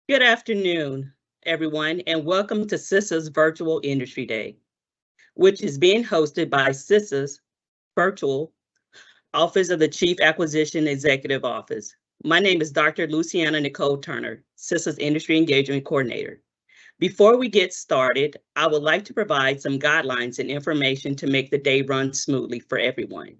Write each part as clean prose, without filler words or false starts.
Good afternoon, everyone, and welcome to CISA's Virtual Industry Day, which is being hosted by CISA's Virtual Office of the Chief Acquisition Executive Office. My name is Dr. Luciana Nicole Turner, CISA's Industry Engagement Coordinator. Before we get started, I would like to provide some guidelines and information to make the day run smoothly for everyone.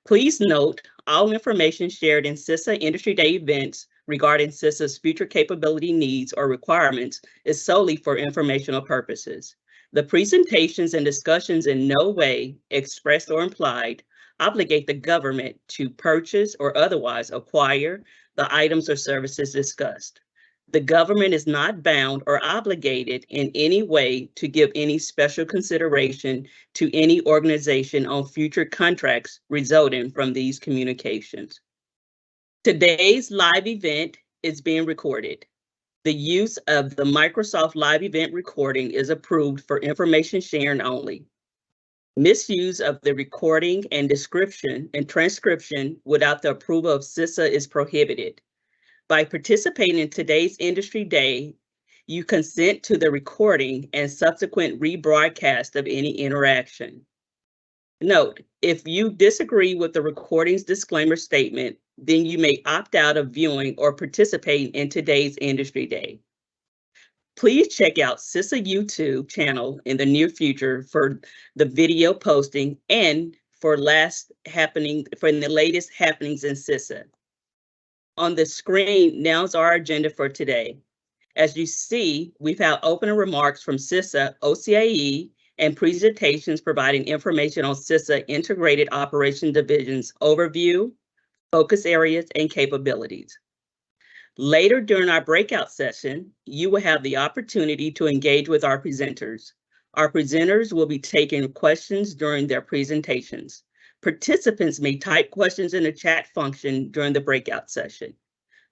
Please note, all information shared in CISA Industry Day events regarding CISA's future capability needs or requirements is solely for informational purposes. The presentations and discussions in no way, expressed or implied, obligate the government to purchase or otherwise acquire the items or services discussed. The government is not bound or obligated in any way to give any special consideration to any organization on future contracts resulting from these communications. Today's live event is being recorded. The use of the Microsoft Live Event recording is approved for information sharing only. Misuse of the recording and description and transcription without the approval of CISA is prohibited. By participating in today's Industry Day, you consent to the recording and subsequent rebroadcast of any interaction. Note, if you disagree with the recording's disclaimer statement, then you may opt out of viewing or participating in today's Industry Day. Please check out CISA YouTube channel in the near future for the video posting and for the latest happenings in CISA. On the screen, now's our agenda for today. As you see, we've had opening remarks from CISA, OCAE, and presentations providing information on CISA Integrated Operation Division's overview, focus areas, and capabilities. Later during our breakout session, you will have the opportunity to engage with our presenters. Our presenters will be taking questions during their presentations. Participants may type questions in the chat function during the breakout session.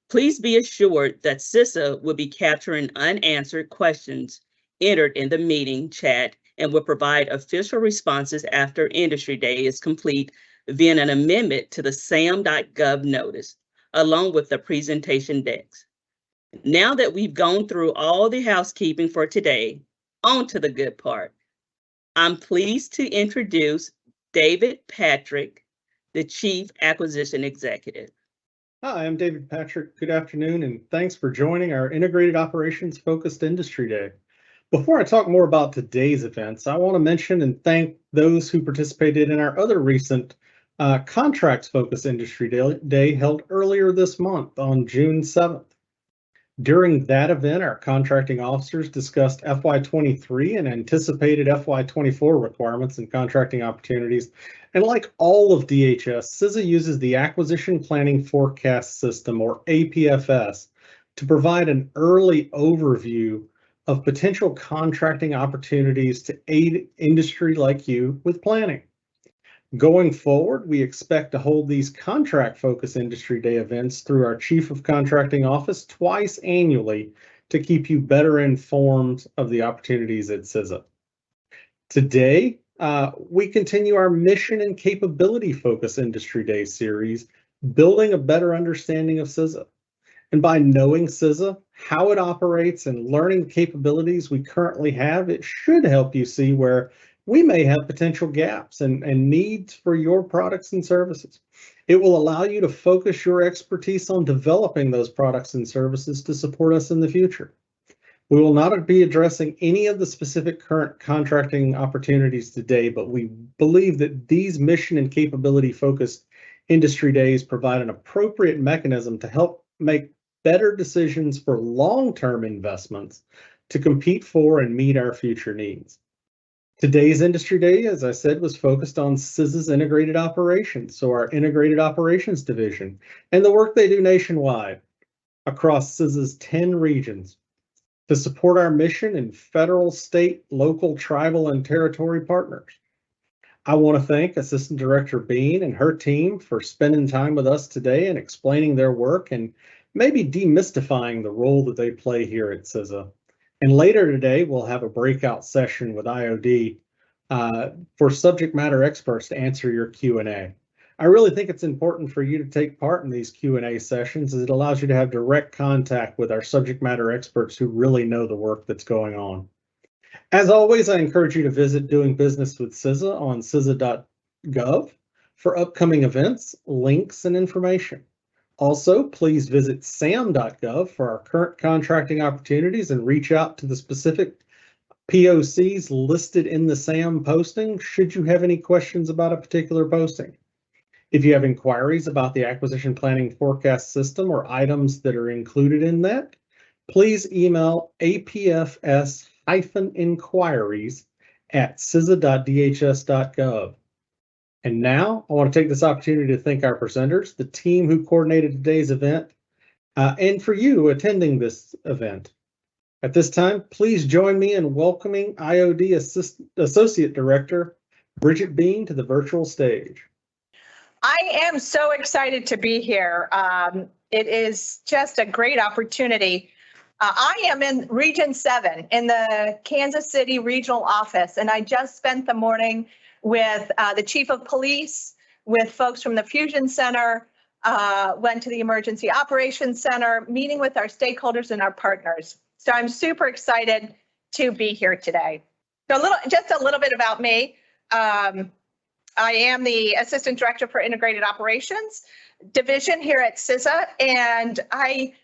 Please be assured that CISA will be capturing unanswered questions entered in the meeting chat and will provide official responses after Industry Day is complete via an amendment to the SAM.gov notice, along with the presentation decks. Now that we've gone through all the housekeeping for today, on to the good part. I'm pleased to introduce David Patrick, the Chief Acquisition Executive. Hi, I'm David Patrick. Good afternoon, and thanks for joining our Integrated Operations Focused Industry Day. Before I talk more about today's events, I want to mention and thank those who participated in our other recent Contracts Focused Industry Day held earlier this month on June 7th. During that event, our contracting officers discussed FY23 and anticipated FY24 requirements and contracting opportunities. And like all of DHS, CISA uses the Acquisition Planning Forecast System, or APFS, to provide an early overview of potential contracting opportunities to aid industry like you with planning. Going forward, we expect to hold these contract-focused Industry Day events through our Chief of Contracting Office twice annually to keep you better informed of the opportunities at CISA. Today, we continue our Mission and Capability Focused Industry Day series, building a better understanding of CISA. And by knowing CISA, how it operates, and learning the capabilities we currently have, it should help you see where we may have potential gaps and needs for your products and services. It will allow you to focus your expertise on developing those products and services to support us in the future. We will not be addressing any of the specific current contracting opportunities today, but we believe that these mission and capability focused industry days provide an appropriate mechanism to help make better decisions for long-term investments to compete for and meet our future needs. Today's Industry Day, as I said, was focused on CISA's integrated operations, so our integrated operations division, and the work they do nationwide across CISA's 10 regions to support our mission in federal, state, local, tribal, and territory partners. I want to thank Assistant Director Bean and her team for spending time with us today and explaining their work and maybe demystifying the role that they play here at CISA. And later today, we'll have a breakout session with IOD for subject matter experts to answer your Q&A. I really think it's important for you to take part in these Q&A sessions as it allows you to have direct contact with our subject matter experts who really know the work that's going on. As always, I encourage you to visit Doing Business with CISA on CISA.gov for upcoming events, links, and information. Also, please visit SAM.gov for our current contracting opportunities and reach out to the specific POCs listed in the SAM posting should you have any questions about a particular posting. If you have inquiries about the acquisition planning forecast system or items that are included in that, please email apfs-inquiries@cisa.dhs.gov. And now I want to take this opportunity to thank our presenters, the team who coordinated today's event, and for you attending this event. At this time, please join me in welcoming IOD Associate Director Bridget Bean to the virtual stage. I am so excited to be here. It is just a great opportunity. I am in Region 7 in the Kansas City Regional Office, and I just spent the morning with the Chief of Police, with folks from the Fusion Center, went to the Emergency Operations Center, meeting with our stakeholders and our partners. So I'm super excited to be here today. So just a little bit about me. I am the Assistant Director for Integrated Operations Division here at CISA, and I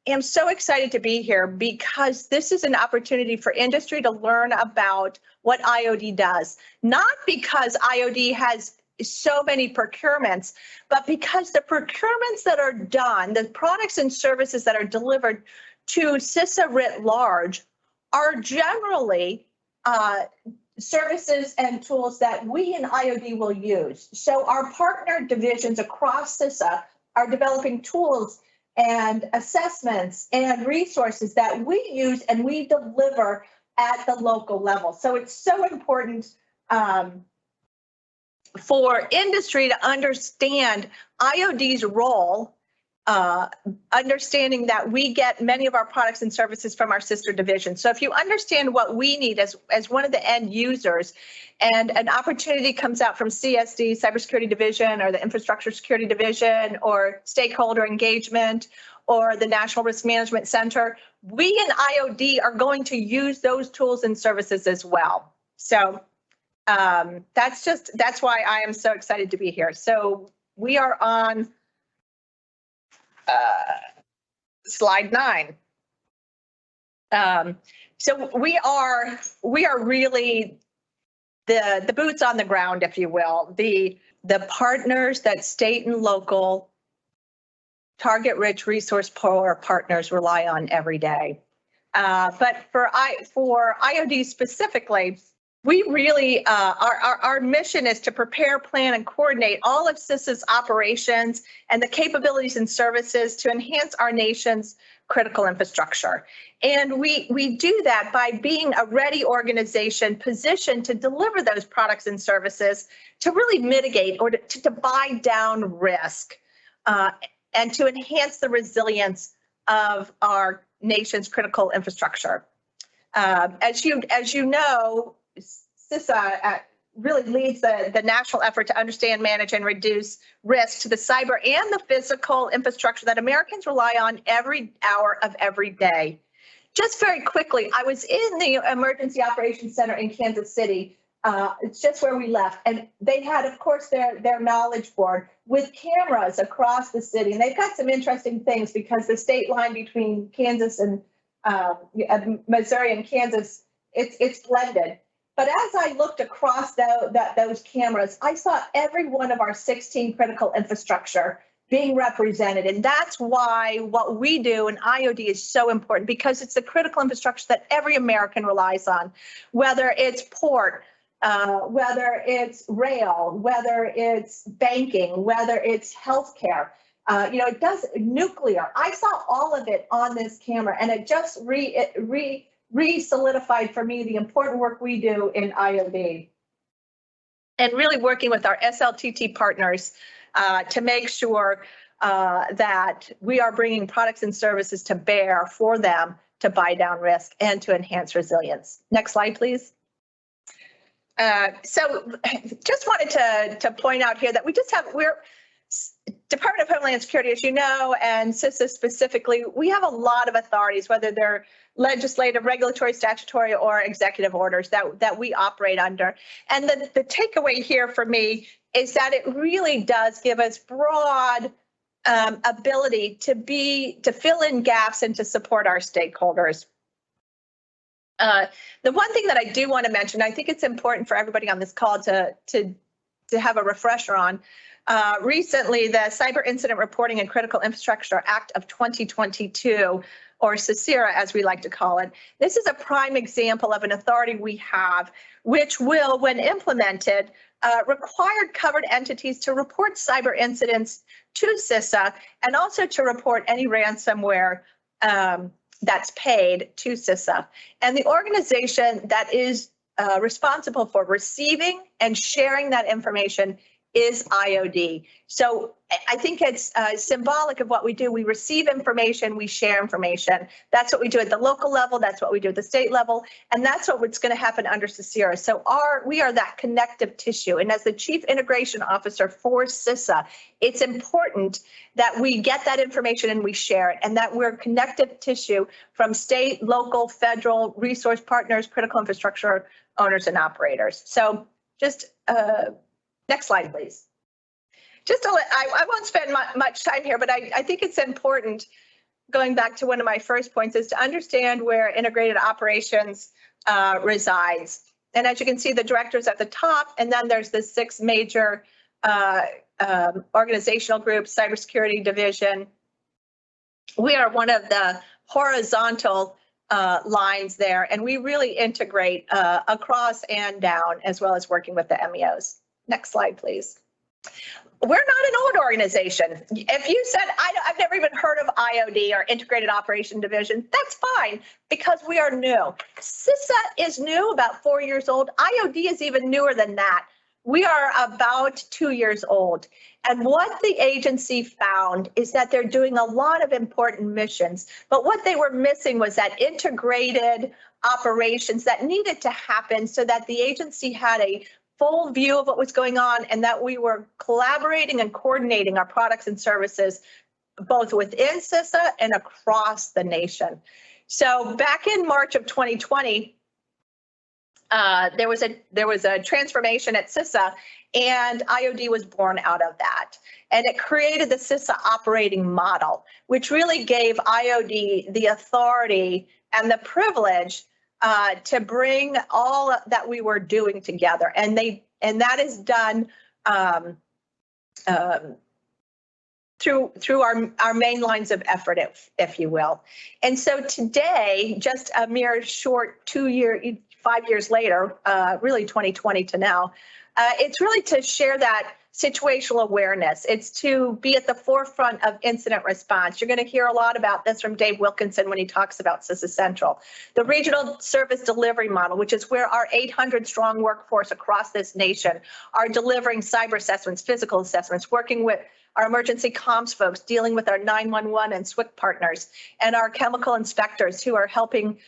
am so excited to be here because this is an opportunity for industry to learn about what IOD does. Not because IOD has so many procurements, but because the procurements that are done, the products and services that are delivered to CISA writ large are generally services and tools that we in IOD will use. So our partner divisions across CISA are developing tools and assessments and resources that we use and we deliver at the local level. So it's so important for industry to understand IOD's role, understanding that we get many of our products and services from our sister divisions. So if you understand what we need as one of the end users, and an opportunity comes out from CSD, Cybersecurity Division, or the Infrastructure Security Division, or stakeholder engagement, or the National Risk Management Center, we in IOD are going to use those tools and services as well. So that's why I am so excited to be here. So we are on slide 9. So we are really the boots on the ground, if you will, the partners that state and local target-rich, resource-poor partners rely on every day. But for IOD specifically, we really, our mission is to prepare, plan, and coordinate all of CISA's operations and the capabilities and services to enhance our nation's critical infrastructure. And we do that by being a ready organization positioned to deliver those products and services to really mitigate or to buy down risk and to enhance the resilience of our nation's critical infrastructure. As you know, CISA really leads the national effort to understand, manage, and reduce risk to the cyber and the physical infrastructure that Americans rely on every hour of every day. Just very quickly, I was in the Emergency Operations Center in Kansas City. It's just where we left, and they had, of course, their knowledge board with cameras across the city, and they've got some interesting things because the state line between Kansas and Missouri and Kansas, it's blended. But as I looked across those cameras, I saw every one of our 16 critical infrastructure being represented. And that's why what we do in IOD is so important, because it's the critical infrastructure that every American relies on, whether it's port, whether it's rail, whether it's banking, whether it's healthcare. It does nuclear. I saw all of it on this camera, and it just re-solidified for me the important work we do in IOD. And really working with our SLTT partners to make sure that we are bringing products and services to bear for them to buy down risk and to enhance resilience. Next slide, please. So just wanted to point out here that we're Department of Homeland Security, as you know, and CISA specifically, we have a lot of authorities, whether they're legislative, regulatory, statutory, or executive orders that we operate under. And the takeaway here for me is that it really does give us broad ability to fill in gaps and to support our stakeholders. The one thing that I do want to mention, I think it's important for everybody on this call to have a refresher on. Recently, the Cyber Incident Reporting and Critical Infrastructure Act of 2022, or CISA as we like to call it. This is a prime example of an authority we have, which will, when implemented, require covered entities to report cyber incidents to CISA and also to report any ransomware that's paid to CISA. And the organization that is responsible for receiving and sharing that information is IOD. So I think it's symbolic of what we do. We receive information, we share information. That's what we do at the local level, that's what we do at the state level, and that's what's going to happen under CISA. So we are that connective tissue. And as the Chief Integration Officer for CISA, it's important that we get that information and we share it, and that we're connective tissue from state, local, federal, resource partners, critical infrastructure owners and operators. So just next slide, please. I won't spend much time here, but I think it's important, going back to one of my first points, is to understand where integrated operations resides. And as you can see, the director's at the top, and then there's the 6 major organizational groups, cybersecurity division. We are one of the horizontal lines there, and we really integrate across and down, as well as working with the MEOs. Next slide, please. We're not an old organization. If you said, I've never even heard of IOD or Integrated Operation Division, that's fine, because we are new. CISA is new, about 4 years old. IOD is even newer than that. We are about 2 years old. And what the agency found is that they're doing a lot of important missions, but what they were missing was that integrated operations that needed to happen so that the agency had a full view of what was going on, and that we were collaborating and coordinating our products and services both within CISA and across the nation. So back in March of 2020, there was a transformation at CISA, and IOD was born out of that. And it created the CISA operating model, which really gave IOD the authority and the privilege to bring all that we were doing together, and that is done through our main lines of effort, if you will. And so today, just a mere short 5 years later, really 2020 to now, it's really to share that situational awareness. It's to be at the forefront of incident response. You're going to hear a lot about this from Dave Wilkinson when he talks about CISA Central. The regional service delivery model, which is where our 800 strong workforce across this nation are delivering cyber assessments, physical assessments, working with our emergency comms folks, dealing with our 911 and SWIC partners, and our chemical inspectors who are helping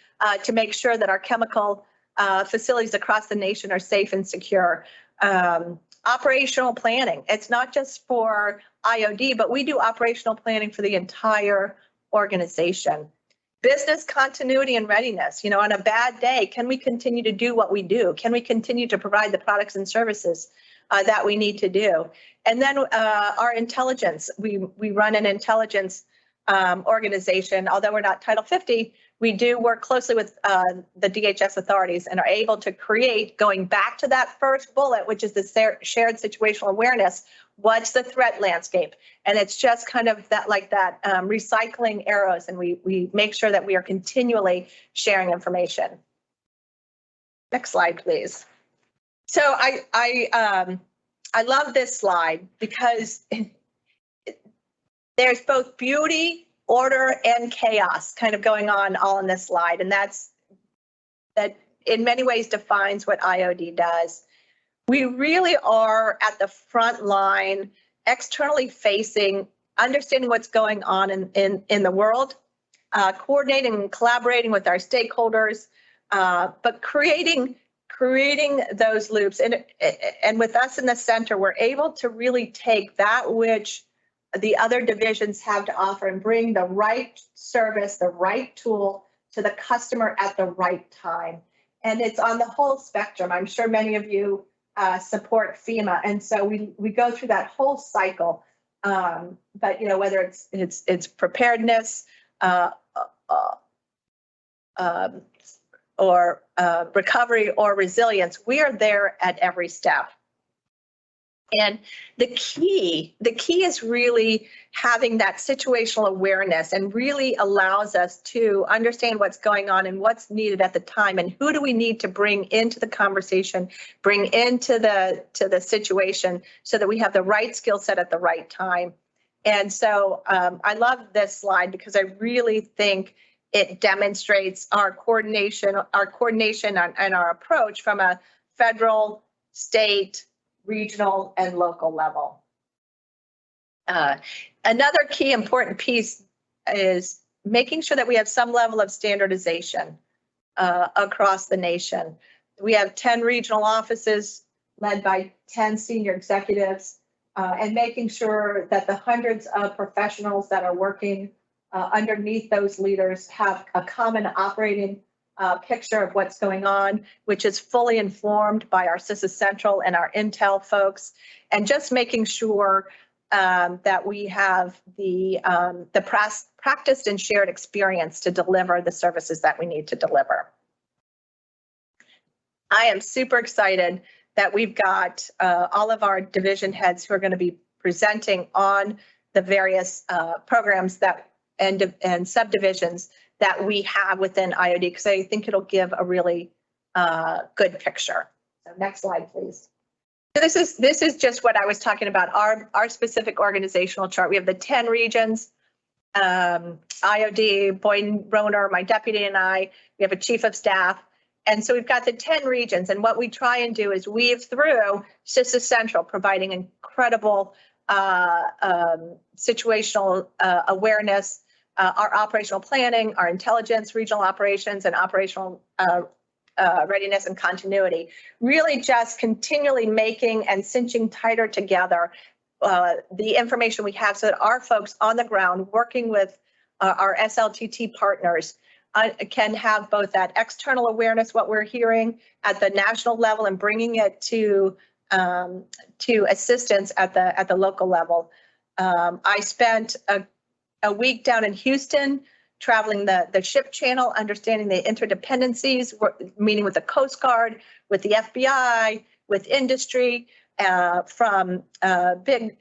to make sure that our chemical facilities across the nation are safe and secure. Operational planning. It's not just for IOD, but we do operational planning for the entire organization. Business continuity and readiness. You know, on a bad day, can we continue to do what we do? Can we continue to provide the products and services that we need to do? And then our intelligence. We run an intelligence organization. Although we're not Title 50, we do work closely with the DHS authorities and are able to create, going back to that first bullet, which is the shared situational awareness, what's the threat landscape? And it's just kind of that, like that, recycling arrows, and we make sure that we are continually sharing information. Next slide, please. So I love this slide because there's both beauty, order, and chaos kind of going on all in this slide. And that in many ways defines what IOD does. We really are at the front line, externally facing, understanding what's going on in the world, coordinating and collaborating with our stakeholders, but creating creating those loops. And with us in the center, we're able to really take that which the other divisions have to offer and bring the right service, the right tool to the customer at the right time. And it's on the whole spectrum. I'm sure many of you support FEMA. And so we go through that whole cycle. But, you know, whether it's preparedness, or recovery or resilience, we are there at every step. And the key is really having that situational awareness, and really allows us to understand what's going on and what's needed at the time, and who do we need to bring into the conversation, bring into the situation, so that we have the right skill set at the right time. And so I love this slide because I really think it demonstrates our coordination and our approach from a federal, state, regional, and local level. Another key important piece is making sure that we have some level of standardization across the nation. We have 10 regional offices led by 10 senior executives, and making sure that the hundreds of professionals that are working underneath those leaders have a common operating picture of what's going on, which is fully informed by our CISA Central and our Intel folks, and just making sure that we have the practiced and shared experience to deliver the services that we need to deliver. I am super excited that we've got all of our division heads who are going to be presenting on the various programs that and subdivisions that we have within IOD, because I think it'll give a really good picture. So next slide, please. So this is just what I was talking about, our specific organizational chart. We have the 10 regions, IOD, Boyden Roner, my deputy, and I. We have a chief of staff. And so we've got the 10 regions, and what we try and do is weave through CISA Central, providing incredible situational awareness, our operational planning, our intelligence, regional operations, and operational readiness and continuity. Really just continually making and cinching tighter together the information we have, so that our folks on the ground working with our SLTT partners can have both that external awareness, what we're hearing at the national level, and bringing it to assistance at the local level. I spent a week down in Houston, traveling the ship channel, understanding the interdependencies, meeting with the Coast Guard, with the FBI, with industry, from big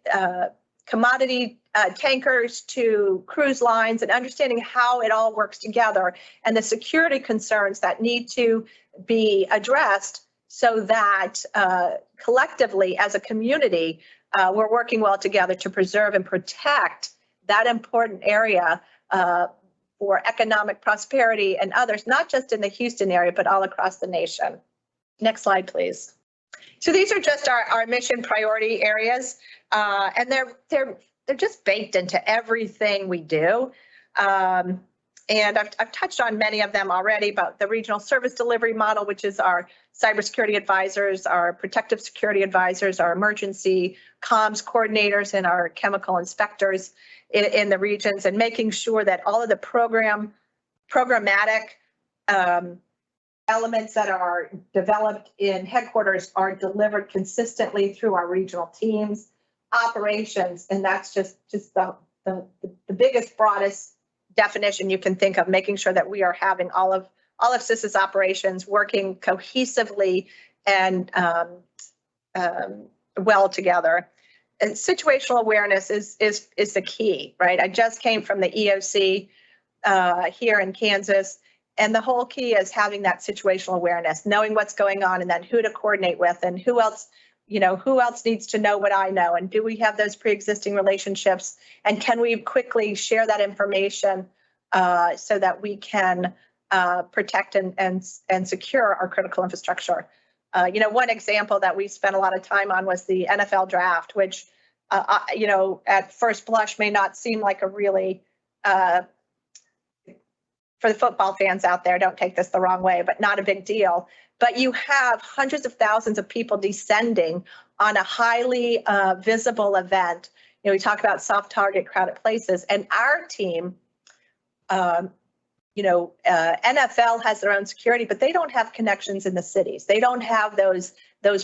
commodity tankers to cruise lines, and understanding how it all works together, and the security concerns that need to be addressed, so that collectively as a community, we're working well together to preserve and protect that important area for economic prosperity and others, not just in the Houston area, but all across the nation. Next slide, please. So these are just our mission priority areas, and they're just baked into everything we do. And I've touched on many of them already, but the regional service delivery model, which is our cybersecurity advisors, our protective security advisors, our emergency comms coordinators, and our chemical inspectors in the regions, and making sure that all of the programmatic elements that are developed in headquarters are delivered consistently through our regional teams. Operations, and that's just the biggest, broadest definition you can think of, making sure that we are having all of CISA's operations working cohesively and well together. And situational awareness is the key, right? I just came from the EOC here in Kansas, and the whole key is having that situational awareness, knowing what's going on, and then who to coordinate with, and who else needs to know what I know, and do we have those pre-existing relationships, and can we quickly share that information so that we can protect and secure our critical infrastructure. One example that we spent a lot of time on was the NFL draft, which at first blush may not seem like a really for the football fans out there, don't take this the wrong way, but not a big deal. But you have hundreds of thousands of people descending on a highly visible event. We talk about soft target crowded places, and our team, NFL has their own security, but they don't have connections in the cities. They don't have those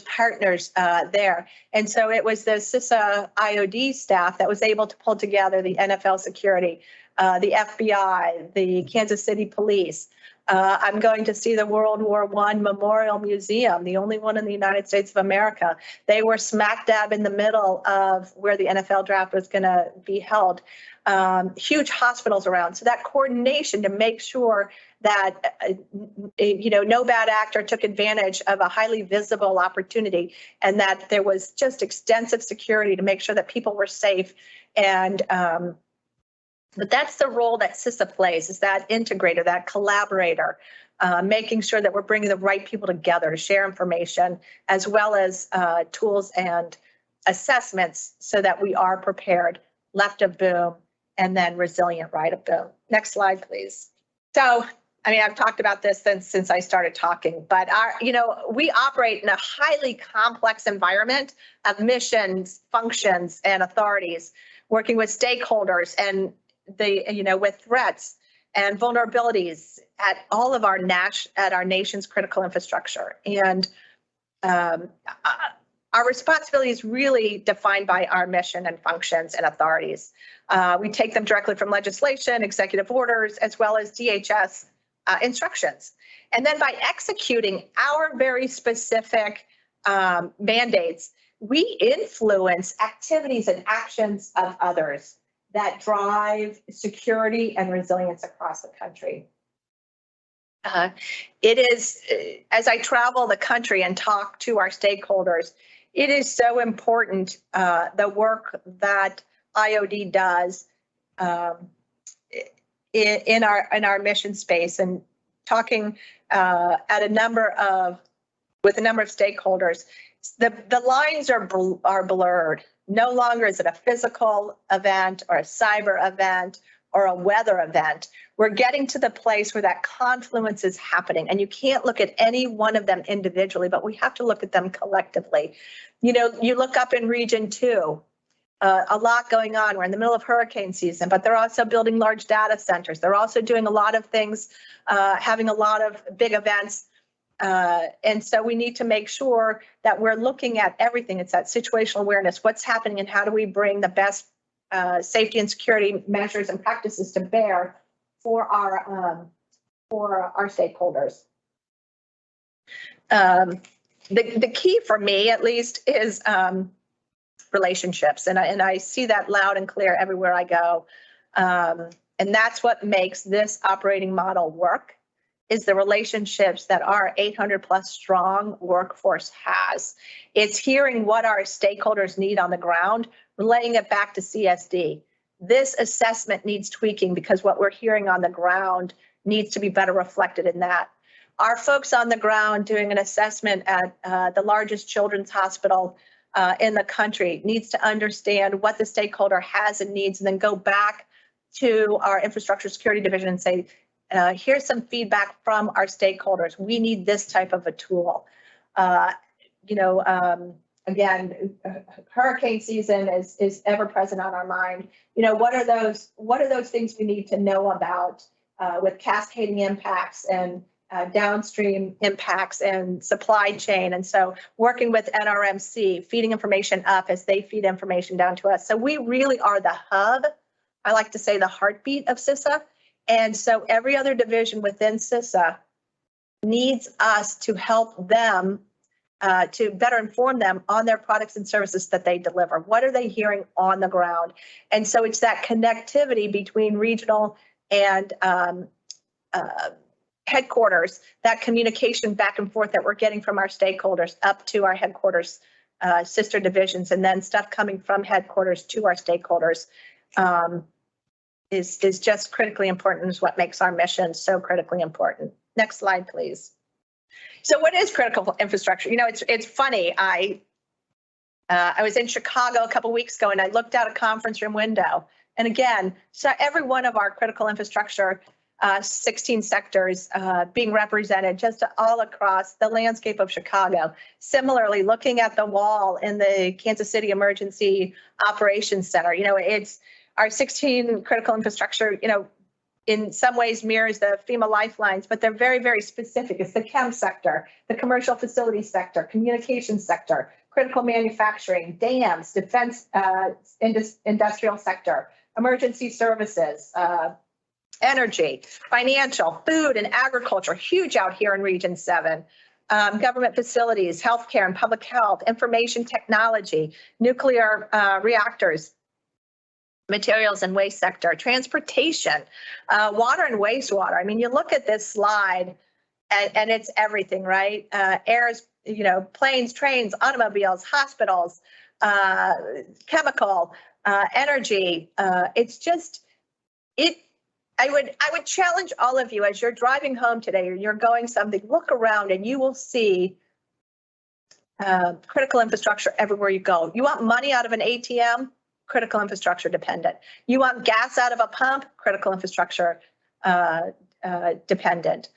partners there. And so it was the CISA IOD staff that was able to pull together the NFL security, the FBI, the Kansas City Police. I'm going to see the World War I Memorial Museum, the only one in the United States of America. They were smack dab in the middle of where the NFL draft was going to be held. Huge hospitals around. So that coordination to make sure that, no bad actor took advantage of a highly visible opportunity, and that there was just extensive security to make sure that people were safe. And but that's the role that CISA plays, is that integrator, that collaborator, making sure that we're bringing the right people together to share information, as well as tools and assessments so that we are prepared, left of boom, and then resilient right of boom. Next slide, please. So, I've talked about this since I started talking, but we operate in a highly complex environment of missions, functions, and authorities, working with stakeholders and with threats and vulnerabilities at all of our nation's critical infrastructure. And our responsibility is really defined by our mission and functions and authorities. We take them directly from legislation, executive orders, as well as DHS instructions. And then by executing our very specific mandates, we influence activities and actions of others that drive security and resilience across the country. It is, as I travel the country and talk to our stakeholders, it is so important, the work that IOD does in our mission space, and talking with a number of stakeholders. The lines are blurred. No longer is it a physical event or a cyber event or a weather event. We're getting to the place where that confluence is happening, and you can't look at any one of them individually, but we have to look at them collectively. You look up in Region 2, a lot going on. We're in the middle of hurricane season, but they're also building large data centers. They're also doing a lot of things, having a lot of big events. And so we need to make sure that we're looking at everything. It's that situational awareness, what's happening, and how do we bring the best safety and security measures and practices to bear for our stakeholders. The key for me, at least, is relationships, and I see that loud and clear everywhere I go. And that's what makes this operating model work, is the relationships that our 800 plus strong workforce has. It's hearing what our stakeholders need on the ground, relaying it back to CSD. This assessment needs tweaking because what we're hearing on the ground needs to be better reflected in that. Our folks on the ground doing an assessment at the largest children's hospital in the country needs to understand what the stakeholder has and needs, and then go back to our infrastructure security division and say, here's some feedback from our stakeholders. We need this type of a tool. Again, hurricane season is ever present on our mind. What are those things we need to know about with cascading impacts and downstream impacts and supply chain? And so working with NRMC, feeding information up as they feed information down to us. So we really are the hub. I like to say the heartbeat of CISA. And so every other division within CISA needs us to help them, to better inform them on their products and services that they deliver. What are they hearing on the ground? And so it's that connectivity between regional and headquarters, that communication back and forth that we're getting from our stakeholders up to our headquarters, sister divisions, and then stuff coming from headquarters to our stakeholders. Is just critically important, is what makes our mission so critically important. Next slide, please. So what is critical infrastructure? It's funny. I was in Chicago a couple weeks ago, and I looked out a conference room window. And again, so every one of our critical infrastructure 16 sectors being represented just all across the landscape of Chicago. Similarly, looking at the wall in the Kansas City Emergency Operations Center, it's our 16 critical infrastructure, in some ways mirrors the FEMA lifelines, but they're very, very specific. It's the chem sector, the commercial facilities sector, communications sector, critical manufacturing, dams, defense, industrial sector, emergency services, energy, financial, food, and agriculture, huge out here in Region 7. Government facilities, healthcare and public health, information technology, nuclear reactors, materials and waste sector, transportation, water and wastewater. I mean, you look at this slide and it's everything, right? Airs, planes, trains, automobiles, hospitals, chemical, energy. It's just, I would challenge all of you as you're driving home today or you're going something, look around and you will see critical infrastructure everywhere you go. You want money out of an ATM? Critical infrastructure dependent. You want gas out of a pump? Critical infrastructure dependent.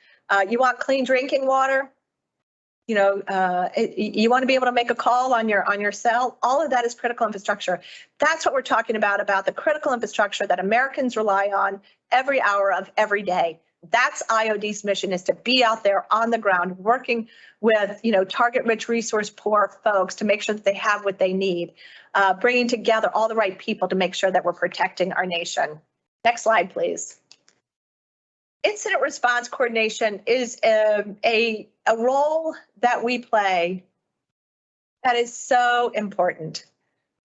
You want clean drinking water? You want to be able to make a call on your cell. All of that is critical infrastructure. That's what we're talking about the critical infrastructure that Americans rely on every hour of every day. That's IOD's mission, is to be out there on the ground working with, target-rich, resource-poor folks to make sure that they have what they need, bringing together all the right people to make sure that we're protecting our nation. Next slide, please. Incident response coordination is a role that we play that is so important.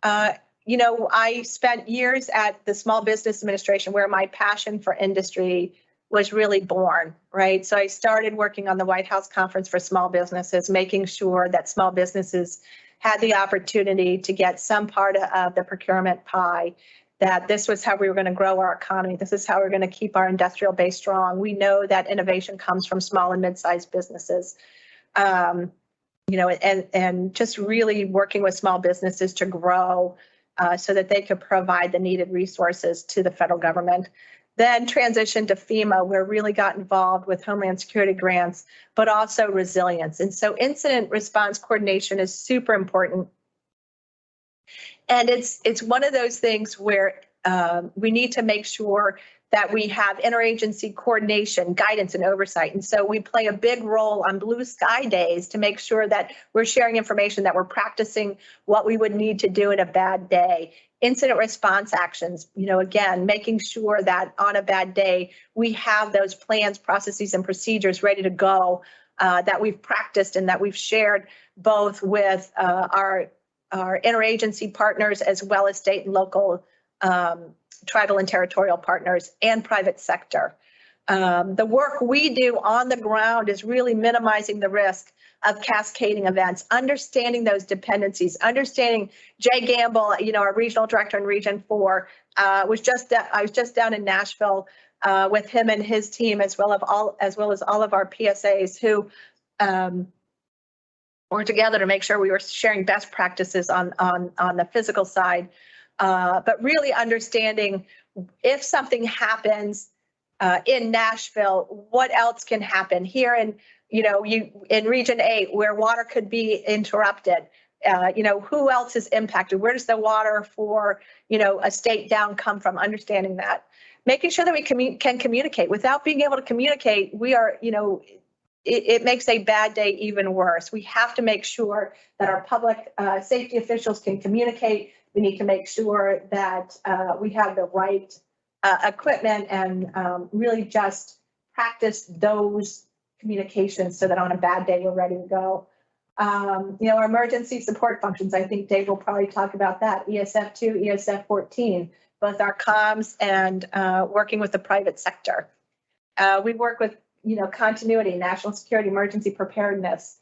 I spent years at the Small Business Administration where my passion for industry was really born, right? So I started working on the White House Conference for Small Businesses, making sure that small businesses had the opportunity to get some part of the procurement pie, that this was how we were going to grow our economy. This is how we're going to keep our industrial base strong. We know that innovation comes from small and mid-sized businesses, and just really working with small businesses to grow so that they could provide the needed resources to the federal government. Then transitioned to FEMA, where really got involved with Homeland Security grants, but also resilience. And so incident response coordination is super important. And it's one of those things where we need to make sure that we have interagency coordination, guidance, and oversight. And so we play a big role on Blue Sky Days to make sure that we're sharing information, that we're practicing what we would need to do in a bad day. Incident response actions, again, making sure that on a bad day, we have those plans, processes, and procedures ready to go that we've practiced and that we've shared both with our interagency partners as well as state and local tribal and territorial partners and private sector. The work we do on the ground is really minimizing the risk of cascading events, understanding those dependencies, understanding Jay Gamble, our regional director in Region 4, I was just down in Nashville with him and his team, as well as all of our PSAs who were together to make sure we were sharing best practices on the physical side, but really understanding if something happens in Nashville, what else can happen here in in Region 8, where water could be interrupted. Who else is impacted? Where does the water for a state down come from? Understanding that, making sure that we can communicate. Without being able to communicate, we are it makes a bad day even worse. We have to make sure that our public safety officials can communicate. We need to make sure that we have the right equipment and really just practice those communications so that on a bad day, we're ready to go. Our emergency support functions, I think Dave will probably talk about that. ESF2, ESF14, both our comms and working with the private sector. We work with continuity, national security, emergency preparedness.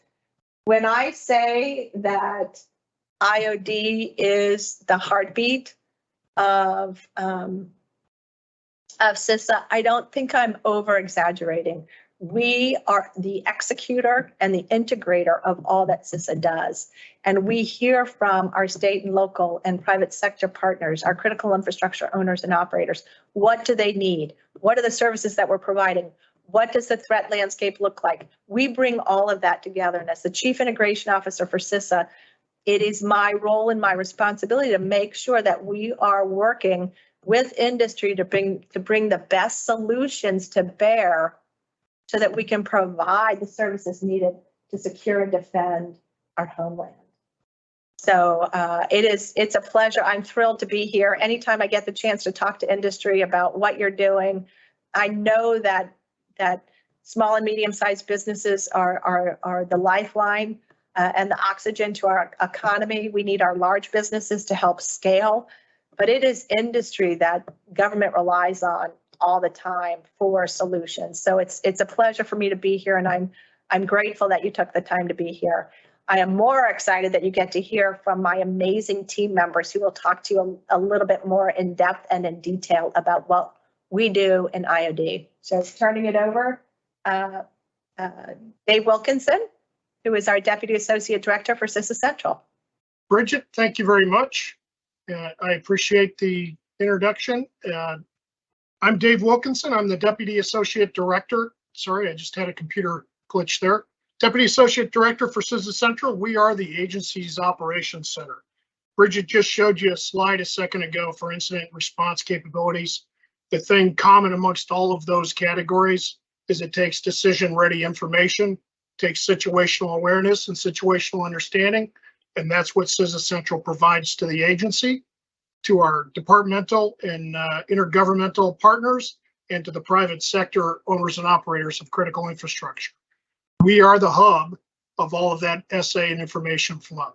When I say that IOD is the heartbeat of CISA, I don't think I'm over exaggerating. We are the executor and the integrator of all that CISA does. And we hear from our state and local and private sector partners, our critical infrastructure owners and operators. What do they need? What are the services that we're providing? What does the threat landscape look like? We bring all of that together. And as the Chief Integration Officer for CISA, it is my role and my responsibility to make sure that we are working with industry to bring the best solutions to bear so that we can provide the services needed to secure and defend our homeland. So it's a pleasure. I'm thrilled to be here. Anytime I get the chance to talk to industry about what you're doing, I know that small and medium-sized businesses are the lifeline and the oxygen to our economy. We need our large businesses to help scale, but it is industry that government relies on all the time for solutions. So it's a pleasure for me to be here, and I'm grateful that you took the time to be here. I am more excited that you get to hear from my amazing team members who will talk to you a little bit more in depth and in detail about what we do in IOD. So turning it over, Dave Wilkinson, who is our Deputy Associate Director for CISA Central. Bridget, thank you very much. I appreciate the introduction. I'm Dave Wilkinson. I'm the Deputy Associate Director. Sorry, I just had a computer glitch there. Deputy Associate Director for CISA Central. We are the agency's operations center. Bridget just showed you a slide a second ago for incident response capabilities. The thing common amongst all of those categories is it takes decision-ready information, takes situational awareness and situational understanding, and that's what CISA Central provides to the agency, to our departmental and intergovernmental partners, and to the private sector owners and operators of critical infrastructure. We are the hub of all of that SA and information flow.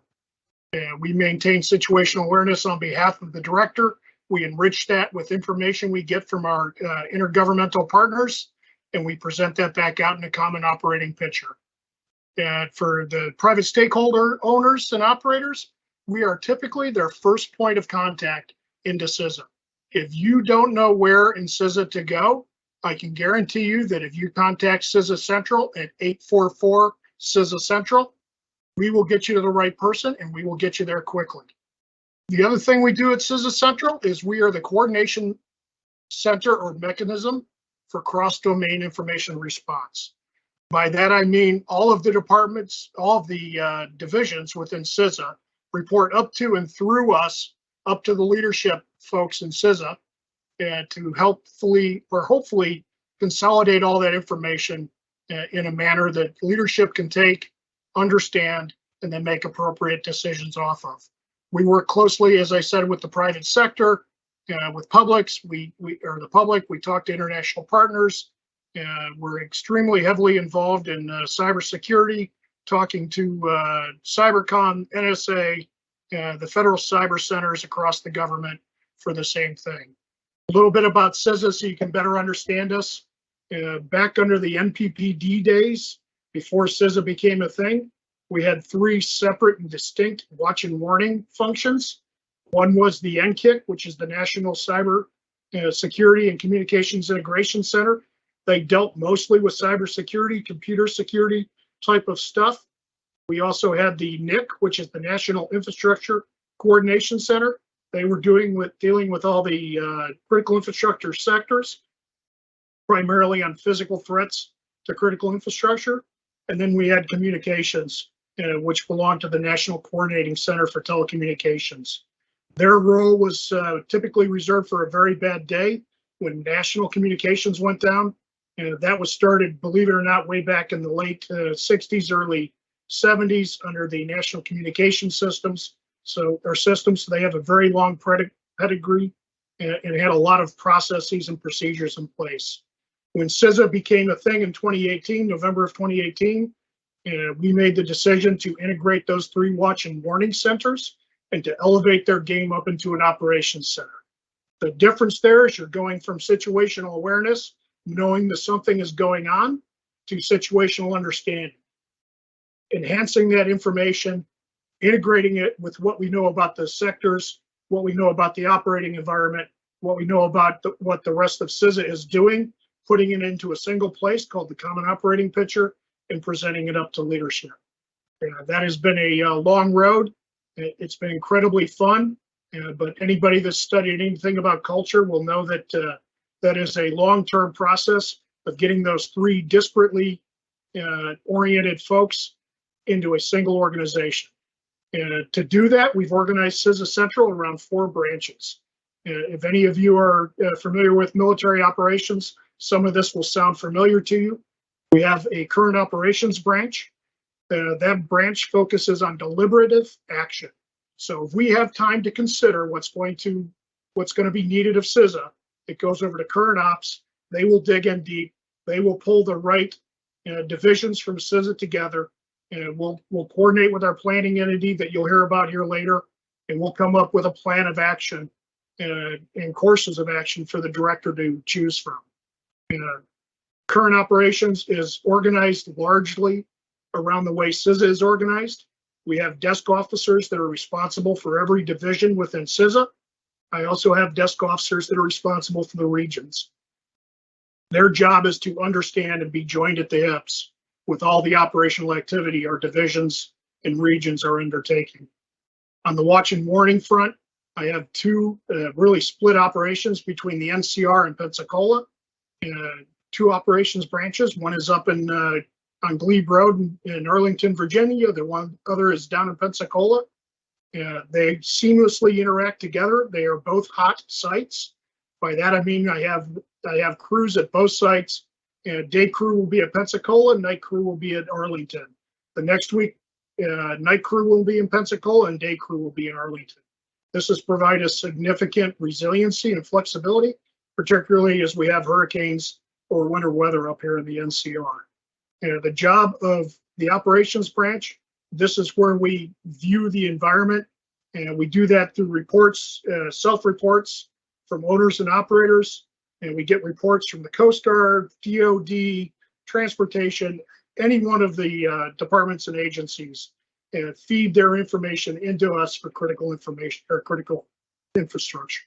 We maintain situational awareness on behalf of the director. We enrich that with information we get from our intergovernmental partners, and we present that back out in a common operating picture. For the private stakeholder owners and operators, we are typically their first point of contact into CISA. If you don't know where in CISA to go, I can guarantee you that if you contact CISA Central at 844 CISA Central, we will get you to the right person and we will get you there quickly. The other thing we do at CISA Central is we are the coordination center or mechanism for cross-domain information response. By that, I mean all of the departments, all of the divisions within CISA report up to and through us, up to the leadership folks in CISA, to helpfully or hopefully consolidate all that information in a manner that leadership can take, understand, and then make appropriate decisions off of. We work closely, as I said, with the private sector, with publics. We talk to international partners. We're extremely heavily involved in cybersecurity, talking to Cybercom, NSA, the federal cyber centers across the government for the same thing. A little bit about CISA so you can better understand us. Back under the NPPD days, before CISA became a thing, we had three separate and distinct watch and warning functions. One was the NCIC, which is the National Cyber Security and Communications Integration Center. They dealt mostly with cybersecurity, computer security type of stuff. We also had the NIC, which is the National Infrastructure Coordination Center. They were dealing with all the critical infrastructure sectors, primarily on physical threats to critical infrastructure. And then we had communications, which belonged to the National Coordinating Center for Telecommunications. Their role was typically reserved for a very bad day when national communications went down. That was started, believe it or not, way back in the late 60s, early 70s under the National Communication Systems. So they have a very long pedigree and had a lot of processes and procedures in place. When CISA became a thing in 2018, November of 2018, we made the decision to integrate those three watch and warning centers and to elevate their game up into an operations center. The difference there is you're going from situational awareness, knowing that something is going on, to situational understanding. Enhancing that information, integrating it with what we know about the sectors, what we know about the operating environment, what we know about what the rest of CISA is doing, putting it into a single place called the Common Operating Picture, and presenting it up to leadership. That has been a long road. It's been incredibly fun, but anybody that's studied anything about culture will know that that is a long-term process of getting those three disparately oriented folks into a single organization. To do that, we've organized CISA Central around 4 branches. If any of you are familiar with military operations, some of this will sound familiar to you. We have a current operations branch. That branch focuses on deliberative action. So if we have time to consider what's going to be needed of CISA, it goes over to current ops. They will dig in deep. They will pull the right divisions from CISA together, and we'll coordinate with our planning entity that you'll hear about here later, and we'll come up with a plan of action and courses of action for the director to choose from. Current operations is organized largely around the way CISA is organized. We have desk officers that are responsible for every division within CISA. I also have desk officers that are responsible for the regions. Their job is to understand and be joined at the hips with all the operational activity our divisions and regions are undertaking. On the watch and warning front, I have 2 really split operations between the NCR and Pensacola. 2 operations branches. One is up in on Glebe Road in Arlington, Virginia. The other is down in Pensacola. They seamlessly interact together. They are both hot sites. By that I mean I have crews at both sites. Day crew will be at Pensacola, night crew will be at Arlington. The next week, night crew will be in Pensacola and day crew will be in Arlington. This has provided a significant resiliency and flexibility, particularly as we have hurricanes or winter weather up here in the NCR. The job of the operations branch, this is where we view the environment, and we do that through reports, self-reports from owners and operators, and we get reports from the Coast Guard, DOD, transportation, any one of the departments and agencies, and feed their information into us for critical information or critical infrastructure.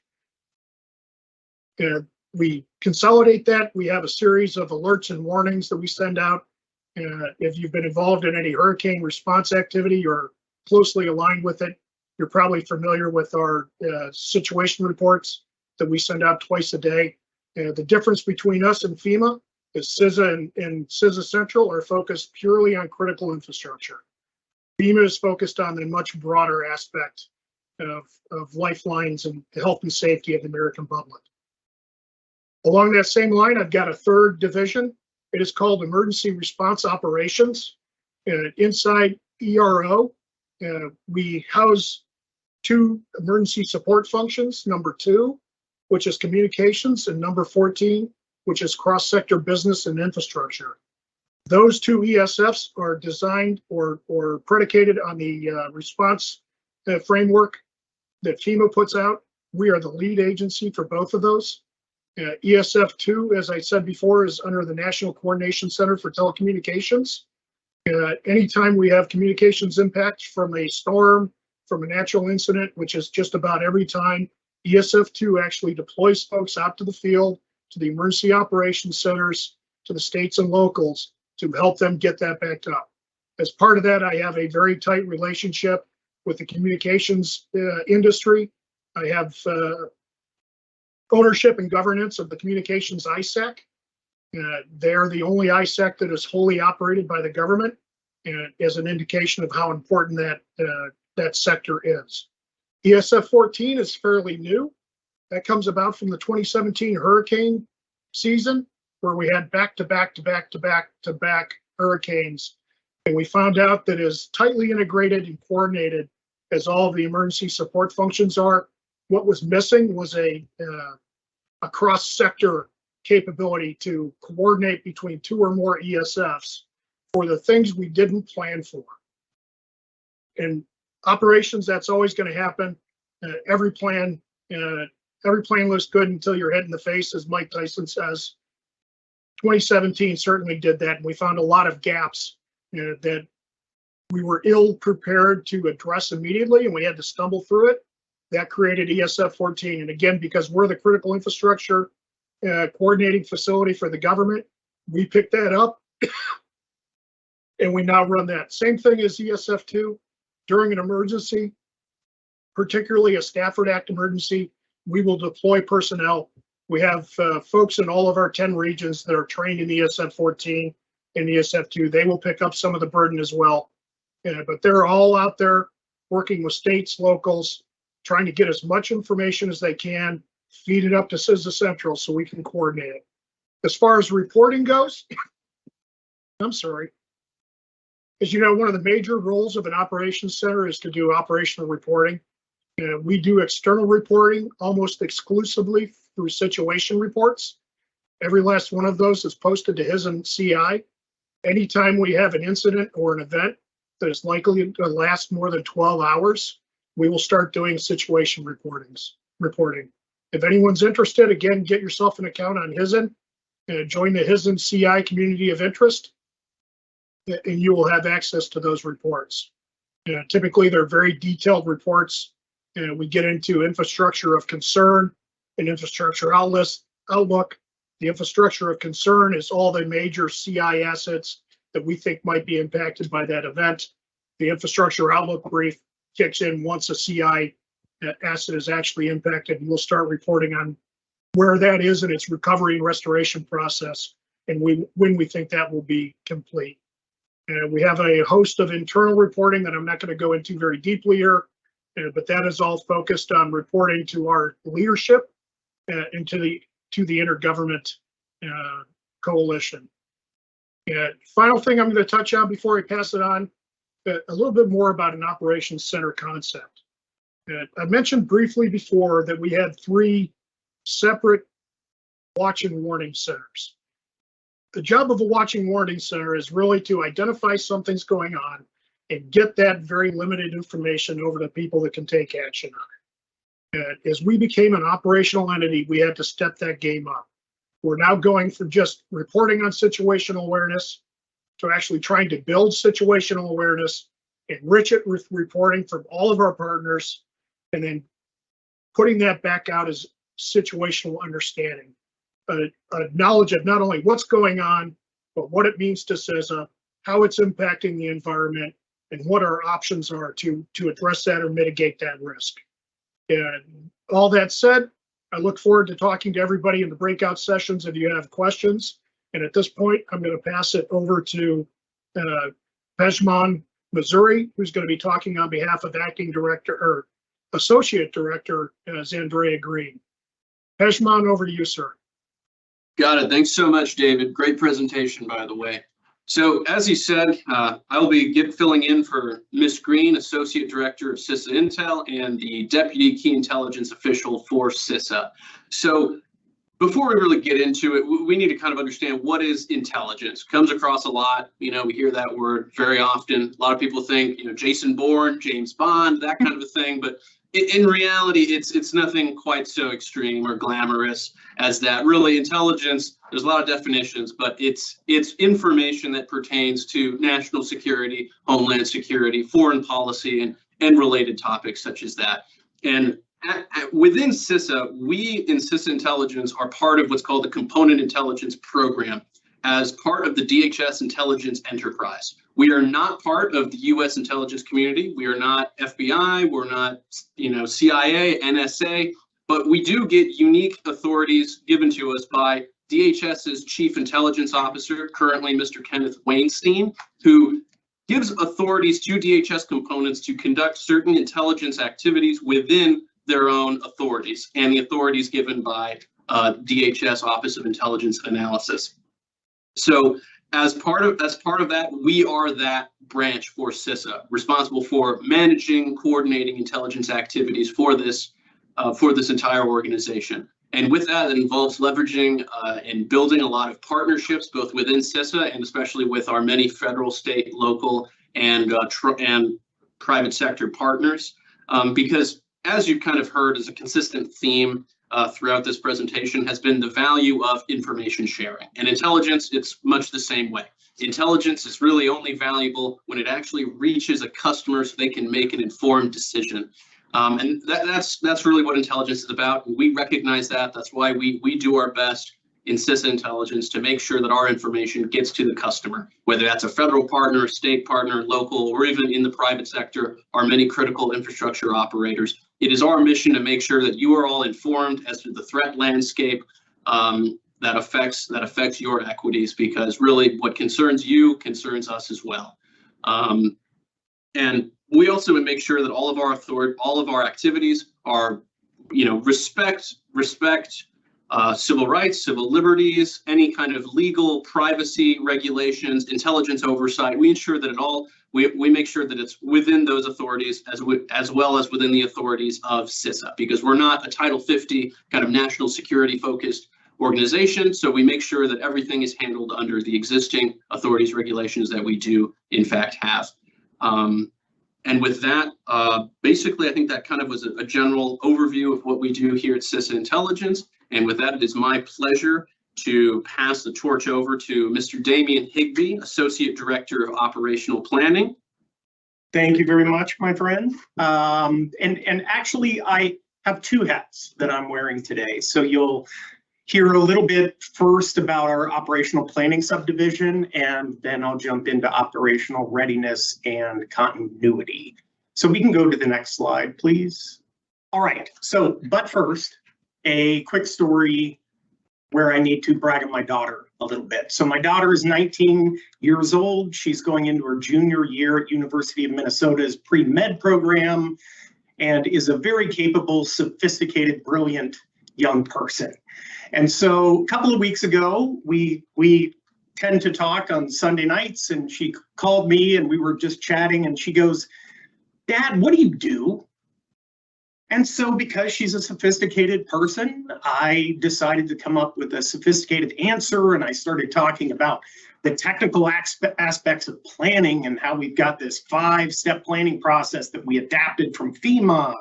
And we consolidate that. We have a series of alerts and warnings that we send out. If you've been involved in any hurricane response activity or closely aligned with it, you're probably familiar with our situation reports that we send out twice a day. The difference between us and FEMA is CISA and CISA Central are focused purely on critical infrastructure. FEMA is focused on the much broader aspect of lifelines and the health and safety of the American public. Along that same line, I've got a 3rd division. It is called Emergency Response Operations. Inside ERO, we house 2 emergency support functions, number 2, which is communications, and number 14, which is cross-sector business and infrastructure. Those 2 ESFs are designed or predicated on the response framework that FEMA puts out. We are the lead agency for both of those. ESF 2, as I said before, is under the National Coordination Center for Telecommunications. Anytime we have communications impact from a storm, from a natural incident, which is just about every time, ESF 2 actually deploys folks out to the field, to the emergency operations centers, to the states and locals to help them get that backed up. As part of that, I have a very tight relationship with the communications industry. I have ownership and governance of the communications ISAC. They're the only ISAC that is wholly operated by the government, and as an indication of how important that sector is. ESF 14 is fairly new. That comes about from the 2017 hurricane season, where we had back-to-back hurricanes. And we found out that as tightly integrated and coordinated as all of the emergency support functions are, what was missing was a cross-sector capability to coordinate between 2 or more ESFs for the things we didn't plan for. In operations, that's always going to happen. Every plan looks good until you're hit in the face, as Mike Tyson says. 2017 certainly did that, and we found a lot of gaps that we were ill prepared to address immediately, and we had to stumble through it. That created ESF 14. And again, because we're the critical infrastructure coordinating facility for the government, we picked that up and we now run that. Same thing as ESF 2. During an emergency, particularly a Stafford Act emergency, we will deploy personnel We have folks in all of our 10 regions that are trained in ESF 14 and ESF 2. They will pick up some of the burden as well. But they're all out there working with states, locals, trying to get as much information as they can, feed it up to CISA Central so we can coordinate it. As far as reporting goes, I'm sorry. As you know, one of the major roles of an operations center is to do operational reporting. We do external reporting almost exclusively through situation reports. Every last one of those is posted to HIS and CI. Anytime we have an incident or an event that is likely to last more than 12 hours, we will start doing situation reporting. If anyone's interested, again, get yourself an account on HISN and join the HISN CI community of interest, and you will have access to those reports. Typically, they're very detailed reports. We get into infrastructure of concern and infrastructure outlook. The infrastructure of concern is all the major CI assets that we think might be impacted by that event. The infrastructure outlook brief kicks in once a CI asset is actually impacted, and we'll start reporting on where that is in its recovery and restoration process, and when we think that will be complete. We have a host of internal reporting that I'm not going to go into very deeply here, but that is all focused on reporting to our leadership and to the intergovernment coalition. Final thing I'm going to touch on before I pass it on, a little bit more about an operations center concept. I mentioned briefly before that we had 3 separate watch and warning centers. The job of a watch and warning center is really to identify something's going on and get that very limited information over to people that can take action on it. As we became an operational entity, we had to step that game up. We're now going from just reporting on situational awareness to actually trying to build situational awareness, enrich it with reporting from all of our partners, and then putting that back out as situational understanding. A knowledge of not only what's going on, but what it means to CISA, how it's impacting the environment, and what our options are to address that or mitigate that risk. And all that said, I look forward to talking to everybody in the breakout sessions if you have questions. And at this point, I'm going to pass it over to Pejman Missouri, who's going to be talking on behalf of Acting Director or Associate Director Zandrea Green. Pejman, over to you, sir. Got it. Thanks so much, David. Great presentation, by the way. So as you said, I'll be filling in for Ms. Green, Associate Director of CISA Intel and the Deputy Key Intelligence Official for CISA. So before we really get into it, we need to kind of understand what is intelligence. Comes across a lot. We hear that word very often. A lot of people think, Jason Bourne, James Bond, that kind of a thing. But in reality, it's nothing quite so extreme or glamorous as that. Really, intelligence, there's a lot of definitions, but it's information that pertains to national security, homeland security, foreign policy, and related topics such as that. And within CISA, we in CISA Intelligence are part of what's called the Component Intelligence Program as part of the DHS Intelligence Enterprise. We are not part of the U.S. intelligence community. We are not FBI. We're not, CIA, NSA, but we do get unique authorities given to us by DHS's Chief Intelligence Officer, currently Mr. Kenneth Weinstein, who gives authorities to DHS components to conduct certain intelligence activities within their own authorities and the authorities given by DHS Office of Intelligence Analysis. So as part of that, we are that branch for CISA, responsible for managing, coordinating intelligence activities for this entire organization. And with that, it involves leveraging and building a lot of partnerships, both within CISA and especially with our many federal, state, local, and private sector partners. Because as you've kind of heard as a consistent theme throughout this presentation has been the value of information sharing. And intelligence, it's much the same way. Intelligence is really only valuable when it actually reaches a customer so they can make an informed decision. And that's really what intelligence is about. We recognize that. That's why we do our best in CISA Intelligence to make sure that our information gets to the customer, whether that's a federal partner, state partner, local, or even in the private sector, our many critical infrastructure operators. It is our mission to make sure that you are all informed as to the threat landscape, that affects your equities, because really what concerns you concerns us as well. And we also would make sure that all of our activities are, respect civil rights, civil liberties, any kind of legal privacy regulations, intelligence oversight. We ensure that we make sure that it's within those authorities as well as within the authorities of CISA, because we're not a Title 50 kind of national security focused organization. So we make sure that everything is handled under the existing authorities regulations that we do in fact have. And with that, basically, I think that kind of was a general overview of what we do here at CISA Intelligence. And with that, it is my pleasure to pass the torch over to Mr. Damian Higbee, Associate Director of Operational Planning. Thank you very much, my friend. And actually, I have two hats that I'm wearing today. So you'll hear a little bit first about our operational planning subdivision, and then I'll jump into operational readiness and continuity. So we can go to the next slide, please. All right, but first, a quick story where I need to brag on my daughter a little bit. So my daughter is 19 years old. She's going into her junior year at University of Minnesota's pre-med program and is a very capable, sophisticated, brilliant young person. And so a couple of weeks ago, we tend to talk on Sunday nights, and she called me and we were just chatting, and she goes, "Dad, what do you do?" And so because she's a sophisticated person, I decided to come up with a sophisticated answer, and I started talking about the technical aspects of planning and how we've got this 5-step planning process that we adapted from FEMA,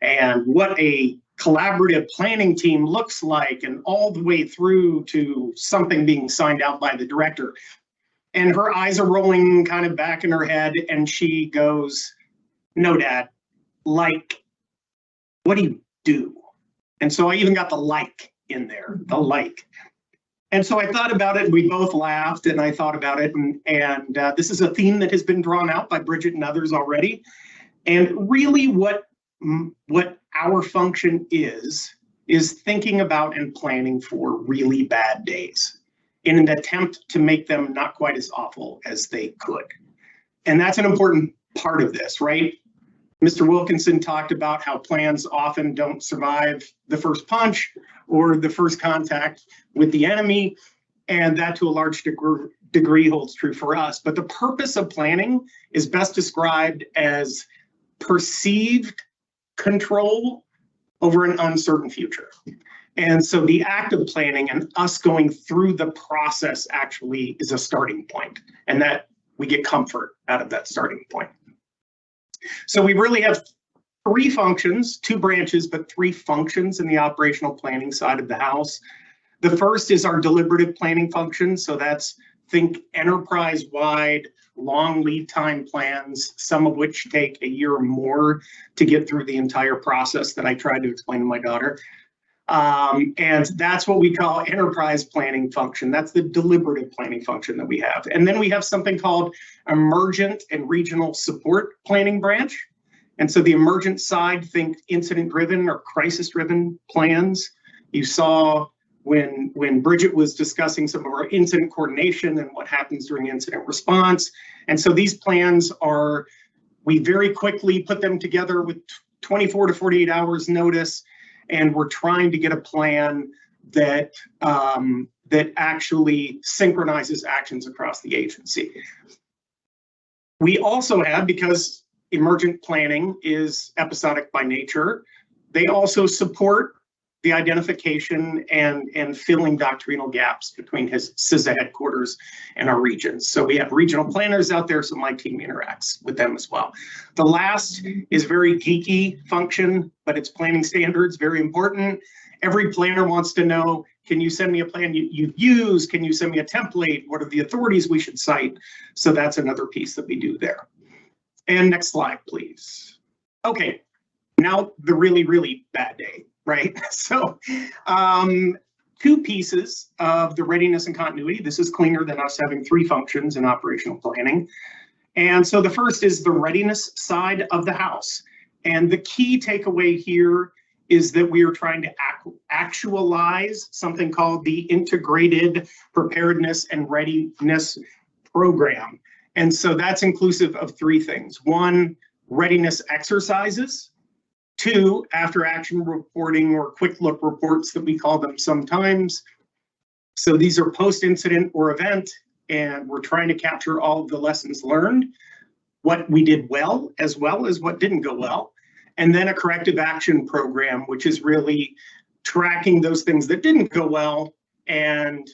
and what a collaborative planning team looks like, and all the way through to something being signed out by the director. And her eyes are rolling kind of back in her head, and she goes, "No, Dad, like, what do you do?" And so I even got the like in there, the like. And so I thought about it, and we both laughed, and I thought about it, and this is a theme that has been drawn out by Bridget and others already. And really what our function is thinking about and planning for really bad days in an attempt to make them not quite as awful as they could. And that's an important part of this, right? Mr. Wilkinson talked about how plans often don't survive the first punch or the first contact with the enemy, and that to a large degree holds true for us. But the purpose of planning is best described as perceived control over an uncertain future. And so the act of planning and us going through the process actually is a starting point, and that we get comfort out of that starting point. So we really have 3 functions, 2 branches, but 3 functions in the operational planning side of the house. The first is our deliberative planning function. So that's think enterprise-wide, long lead time plans, some of which take a year or more to get through the entire process that I tried to explain to my daughter. And that's what we call enterprise planning function. That's the deliberative planning function that we have. And then we have something called emergent and regional support planning branch. And so the emergent side, think incident-driven or crisis-driven plans. You saw when Bridget was discussing some of our incident coordination and what happens during incident response. And so these plans we very quickly put them together with 24 to 48 hours notice, and we're trying to get a plan that actually synchronizes actions across the agency. We also have, because emergent planning is episodic by nature, they also support the identification and filling doctrinal gaps between his CISA headquarters and our regions. So we have regional planners out there, so my team interacts with them as well. The last is very geeky function, but it's planning standards, very important. Every planner wants to know, can you send me a plan you've used? Can you send me a template? What are the authorities we should cite? So that's another piece that we do there. And next slide, please. Okay, now the really, really bad day. Right, so 2 pieces of the readiness and continuity. This is cleaner than us having 3 functions in operational planning. And so the first is the readiness side of the house. And the key takeaway here is that we are trying to actualize something called the Integrated Preparedness and Readiness Program. And so that's inclusive of three things. One, readiness exercises. Two, after action reporting or quick look reports that we call them sometimes. So these are post-incident or event, and we're trying to capture all of the lessons learned, what we did well as what didn't go well. And then a corrective action program, which is really tracking those things that didn't go well and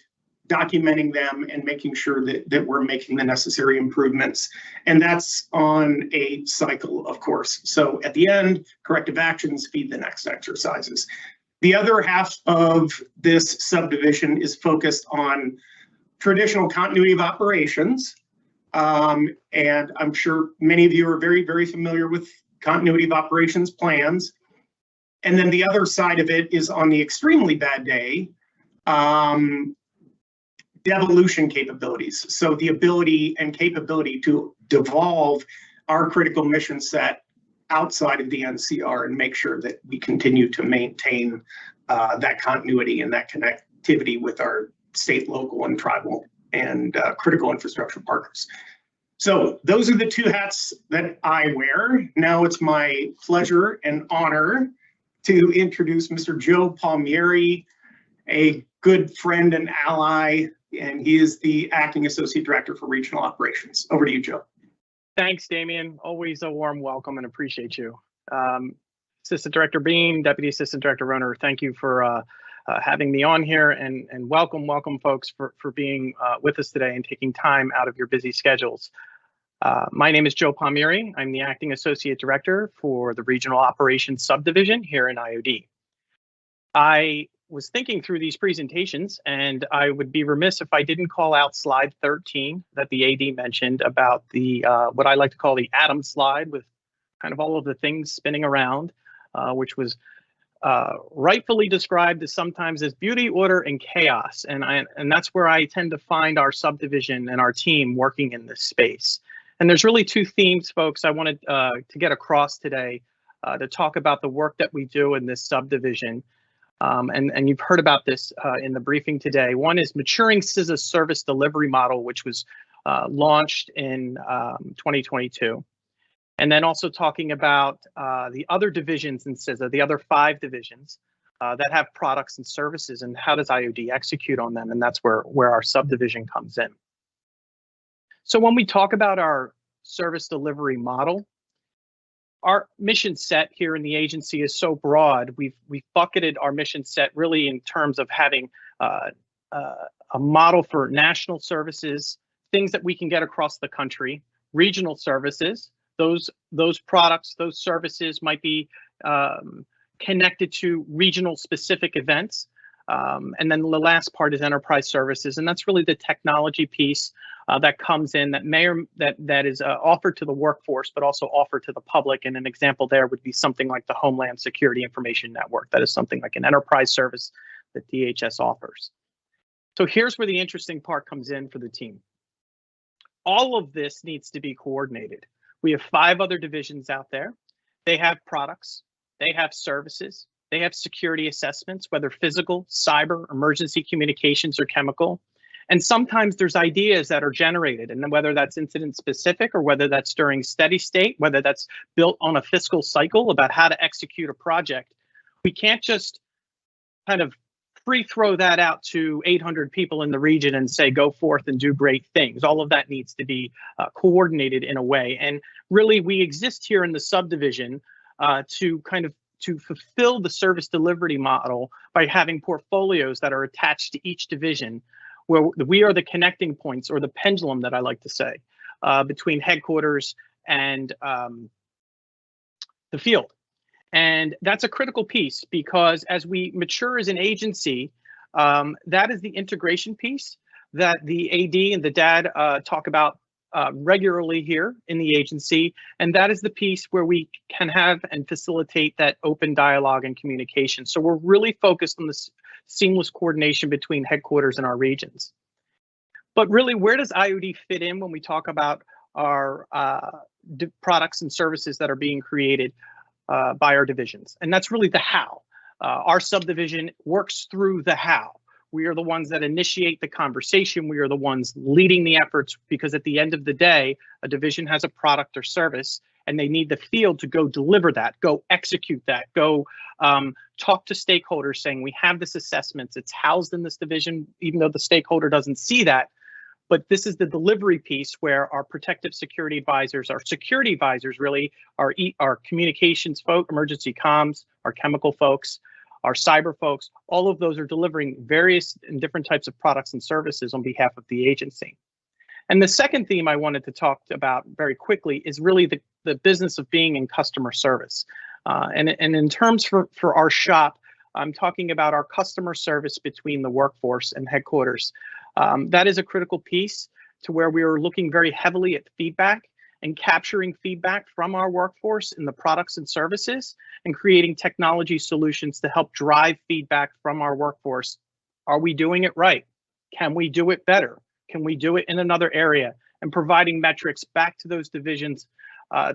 documenting them and making sure that we're making the necessary improvements. And that's on a cycle, of course. So at the end, corrective actions feed the next exercises. The other half of this subdivision is focused on traditional continuity of operations. And I'm sure many of you are very, very familiar with continuity of operations plans. And then the other side of it is on the extremely bad day, devolution capabilities. So the ability and capability to devolve our critical mission set outside of the NCR and make sure that we continue to maintain that continuity and that connectivity with our state, local, and tribal and critical infrastructure partners. So those are the two hats that I wear. Now it's my pleasure and honor to introduce Mr. Joe Palmieri, a good friend and ally, and he is the Acting Associate Director for Regional Operations. Over to you, Joe. Thanks, Damian. Always a warm welcome and appreciate you. Assistant Director Bean, Deputy Assistant Director Roner, thank you for having me on here, and welcome folks for being with us today and taking time out of your busy schedules. My name is Joe Palmieri. I'm the Acting Associate Director for the Regional Operations Subdivision here in IOD. I was thinking through these presentations, and I would be remiss if I didn't call out slide 13 that the AD mentioned about the what I like to call the atom slide, with kind of all of the things spinning around, which was rightfully described as sometimes as beauty, order, and chaos. And that's where I tend to find our subdivision and our team working in this space. And there's really two themes, folks, I wanted to get across today to talk about the work that we do in this subdivision. And you've heard about this in the briefing today. One is maturing CISA's service delivery model, which was launched in 2022. And then also talking about the other divisions in CISA, the other 5 divisions that have products and services, and how does IOD execute on them? And that's where our subdivision comes in. So when we talk about our service delivery model, our mission set here in the agency is so broad. We've bucketed our mission set really in terms of having a model for national services, things that we can get across the country, regional services. Those products, those services might be connected to regional specific events. And then the last part is enterprise services, and that's really the technology piece that comes in that is offered to the workforce, but also offered to the public. And an example there would be something like the Homeland Security Information Network. That is something like an enterprise service that DHS offers. So here's where the interesting part comes in for the team. All of this needs to be coordinated. We have 5 other divisions out there. They have products, they have services, they have security assessments, whether physical, cyber, emergency communications, or chemical. And sometimes there's ideas that are generated, and whether that's incident specific or whether that's during steady state, whether that's built on a fiscal cycle about how to execute a project. We can't just kind of free throw that out to 800 people in the region and say, go forth and do great things. All of that needs to be coordinated in a way. And really, we exist here in the subdivision to fulfill the service delivery model by having portfolios that are attached to each division, where we are the connecting points, or the pendulum that I like to say, between headquarters and the field. And that's a critical piece, because as we mature as an agency, that is the integration piece that the AD and the DAD talk about regularly here in the agency. And that is the piece where we can have and facilitate that open dialogue and communication. So we're really focused on this seamless coordination between headquarters and our regions. But really, where does IOD fit in when we talk about our products and services that are being created? by our divisions. And that's really the how. Our subdivision works through the how. We are the ones that initiate the conversation. We are the ones leading the efforts, because at the end of the day, a division has a product or service and they need the field to go deliver that, go execute that, go talk to stakeholders saying, we have this assessments, it's housed in this division, even though the stakeholder doesn't see that. But this is the delivery piece where our protective security advisors, our security advisors really, our communications folk, emergency comms, our chemical folks, our cyber folks, all of those are delivering various and different types of products and services on behalf of the agency. And the second theme I wanted to talk about very quickly is really the business of being in customer service. And in terms for our shop, I'm talking about our customer service between the workforce and headquarters. That is a critical piece to where we are looking very heavily at feedback and capturing feedback from our workforce in the products and services and creating technology solutions to help drive feedback from our workforce. Are we doing it right? Can we do it better? Can we do it in another area? And providing metrics back to those divisions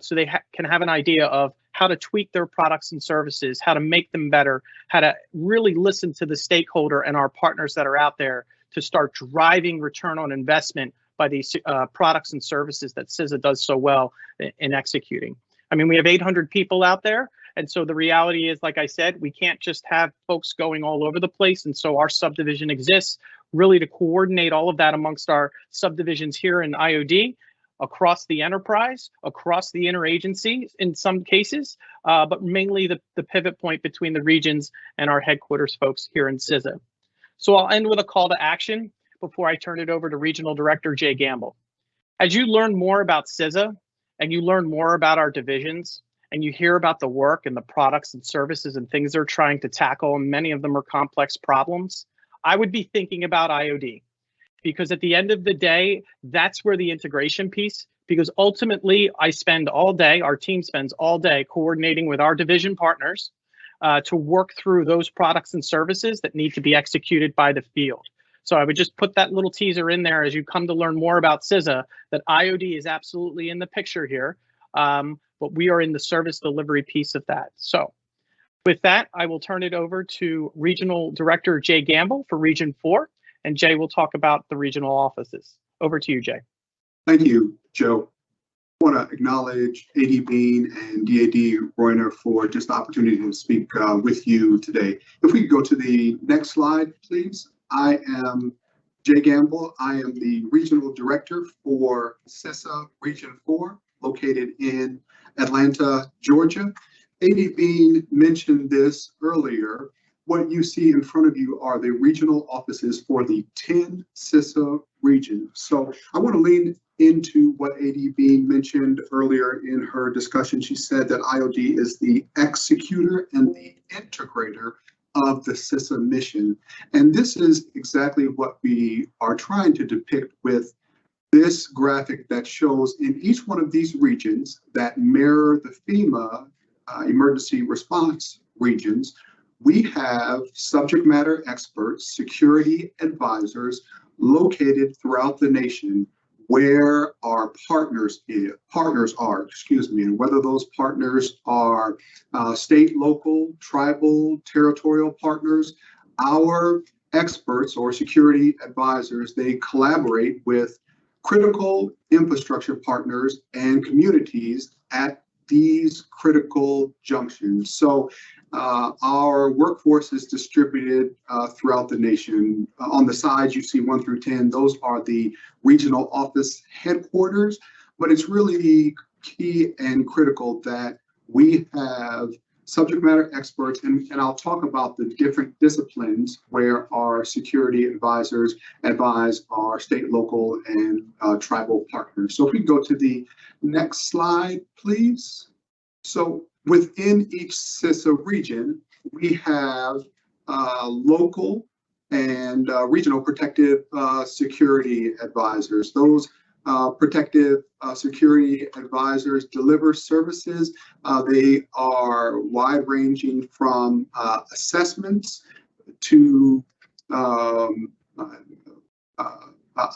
so they can have an idea of how to tweak their products and services, how to make them better, how to really listen to the stakeholder and our partners that are out there to start driving return on investment by these products and services that CISA does so well in executing. I mean, we have 800 people out there. And so the reality is, like I said, we can't just have folks going all over the place. And so our subdivision exists really to coordinate all of that amongst our subdivisions here in IOD, across the enterprise, across the interagency in some cases, but mainly the pivot point between the regions and our headquarters folks here in CISA. So I'll end with a call to action before I turn it over to Regional Director Jay Gamble. As you learn more about CISA and you learn more about our divisions and you hear about the work and the products and services and things they're trying to tackle, and many of them are complex problems, I would be thinking about IOD. Because at the end of the day, that's where the integration piece, because ultimately I spend all day, our team spends all day coordinating with our division partners to work through those products and services that need to be executed by the field. So I would just put that little teaser in there as you come to learn more about CISA, that IOD is absolutely in the picture here, but we are in the service delivery piece of that. So with that, I will turn it over to Regional Director Jay Gamble for Region 4, and Jay will talk about the regional offices. Over to you, Jay. Thank you, Joe. I want to acknowledge AD Bean and DAD Reuner for just the opportunity to speak with you today. If we could go to the next slide, please. I am Jay Gamble. I am the Regional Director for CISA Region 4, located in Atlanta, Georgia. AD Bean mentioned this earlier. What you see in front of you are the regional offices for the 10 CISA regions. So I want to lean into what AD Bean mentioned earlier in her discussion. She said that IOD is the executor and the integrator of the CISA mission. And this is exactly what we are trying to depict with this graphic that shows in each one of these regions that mirror the FEMA emergency response regions. We have subject matter experts, security advisors located throughout the nation where our partners are, and whether those partners are state, local, tribal, territorial partners. Our experts or security advisors, they collaborate with critical infrastructure partners and communities at these critical junctions. So our workforce is distributed throughout the nation. On the sides, you see 1 through 10. Those are the regional office headquarters, but it's really key and critical that we have subject matter experts, and I'll talk about the different disciplines where our security advisors advise our state, local, and tribal partners. So if we go to the next slide, please. So within each CISA region, we have local and regional protective security advisors. Those protective security advisors deliver services. They are wide-ranging from assessments to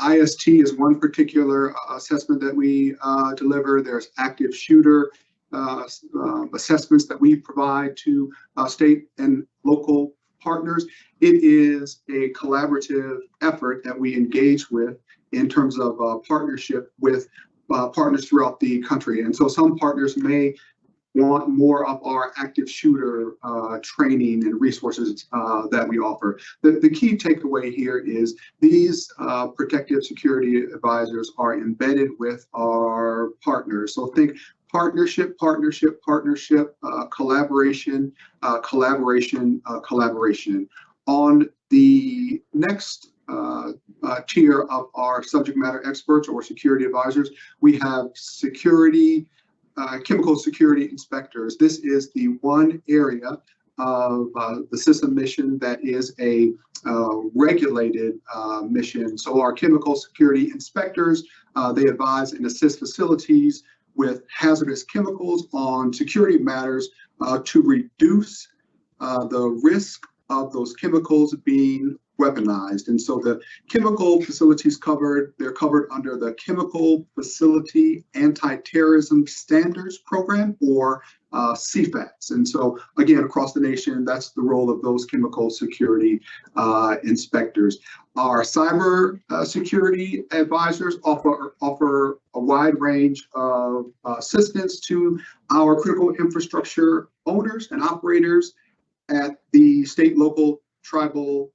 IST is one particular assessment that we deliver. There's active shooter assessments that we provide to state and local partners. It is a collaborative effort that we engage with in terms of partnership with partners throughout the country. And so some partners may want more of our active shooter training and resources that we offer. The key takeaway here is these protective security advisors are embedded with our partners. So think partnership, partnership, partnership, collaboration, collaboration, collaboration. On the next tier of our subject matter experts or security advisors, we have security, chemical security inspectors. This is the one area of the CISA mission that is a regulated mission. So our chemical security inspectors, they advise and assist facilities with hazardous chemicals on security matters to reduce the risk of those chemicals being weaponized. And so the chemical facilities covered, they're covered under the Chemical Facility Anti-Terrorism Standards Program, or CFATS. And so again, across the nation, that's the role of those chemical security inspectors. Our cyber security advisors offer a wide range of assistance to our critical infrastructure owners and operators at the state, local, tribal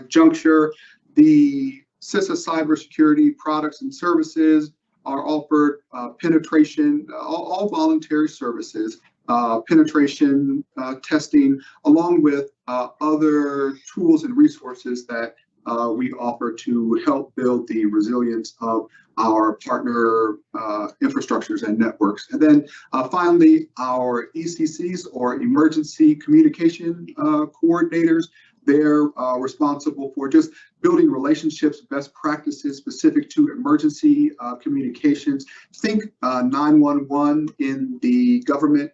juncture. The CISA cybersecurity products and services are offered penetration, all voluntary services, penetration testing, along with other tools and resources that we offer to help build the resilience of our partner infrastructures and networks. And then finally, our ECCs, or emergency communication coordinators, they're responsible for just building relationships, best practices specific to emergency communications. Think 911 in the government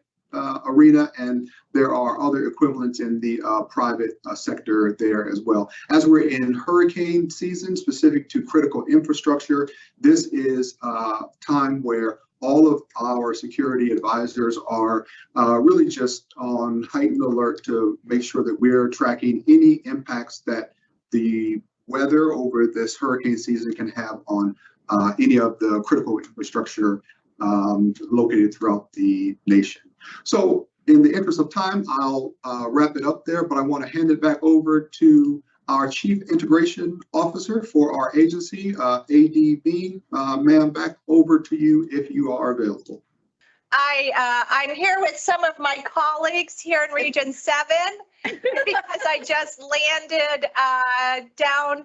arena, and there are other equivalents in the private sector there as well. As we're in hurricane season specific to critical infrastructure, this is a time where all of our security advisors are really just on heightened alert to make sure that we're tracking any impacts that the weather over this hurricane season can have on any of the critical infrastructure located throughout the nation. So in the interest of time, I'll wrap it up there, but I want to hand it back over to our Chief Integration Officer for our agency, AD Bean. Ma'am, back over to you if you are available. I'm here with some of my colleagues here in Region 7 because I just landed down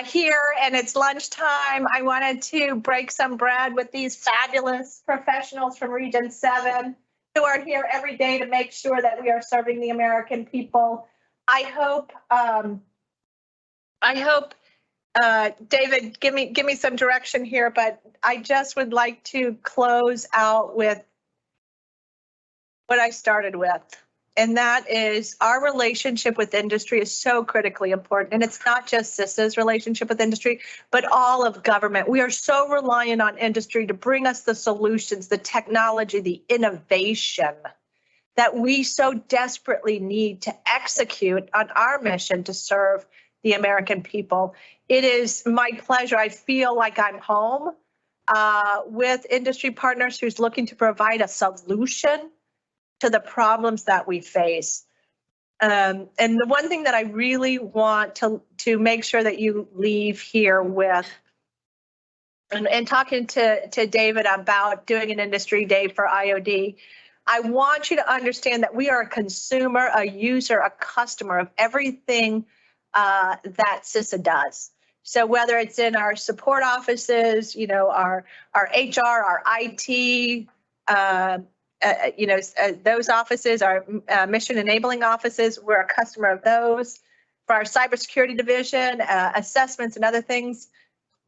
here and it's lunchtime. I wanted to break some bread with these fabulous professionals from Region 7 who are here every day to make sure that we are serving the American people. I hope, David, give me some direction here, but I just would like to close out with what I started with. And that is our relationship with industry is so critically important. And it's not just CISA's relationship with industry, but all of government. We are so reliant on industry to bring us the solutions, the technology, the innovation that we so desperately need to execute on our mission to serve the American people. It is my pleasure. I feel like I'm home with industry partners who's looking to provide a solution to the problems that we face. And the one thing that I really want to make sure that you leave here with, and talking to David about doing an industry day for IOD, I want you to understand that we are a consumer, a user, a customer of everything that CISA does. So whether it's in our support offices, you know, our HR, our IT, those offices, our mission enabling offices, we're a customer of those. For our cybersecurity division, assessments and other things,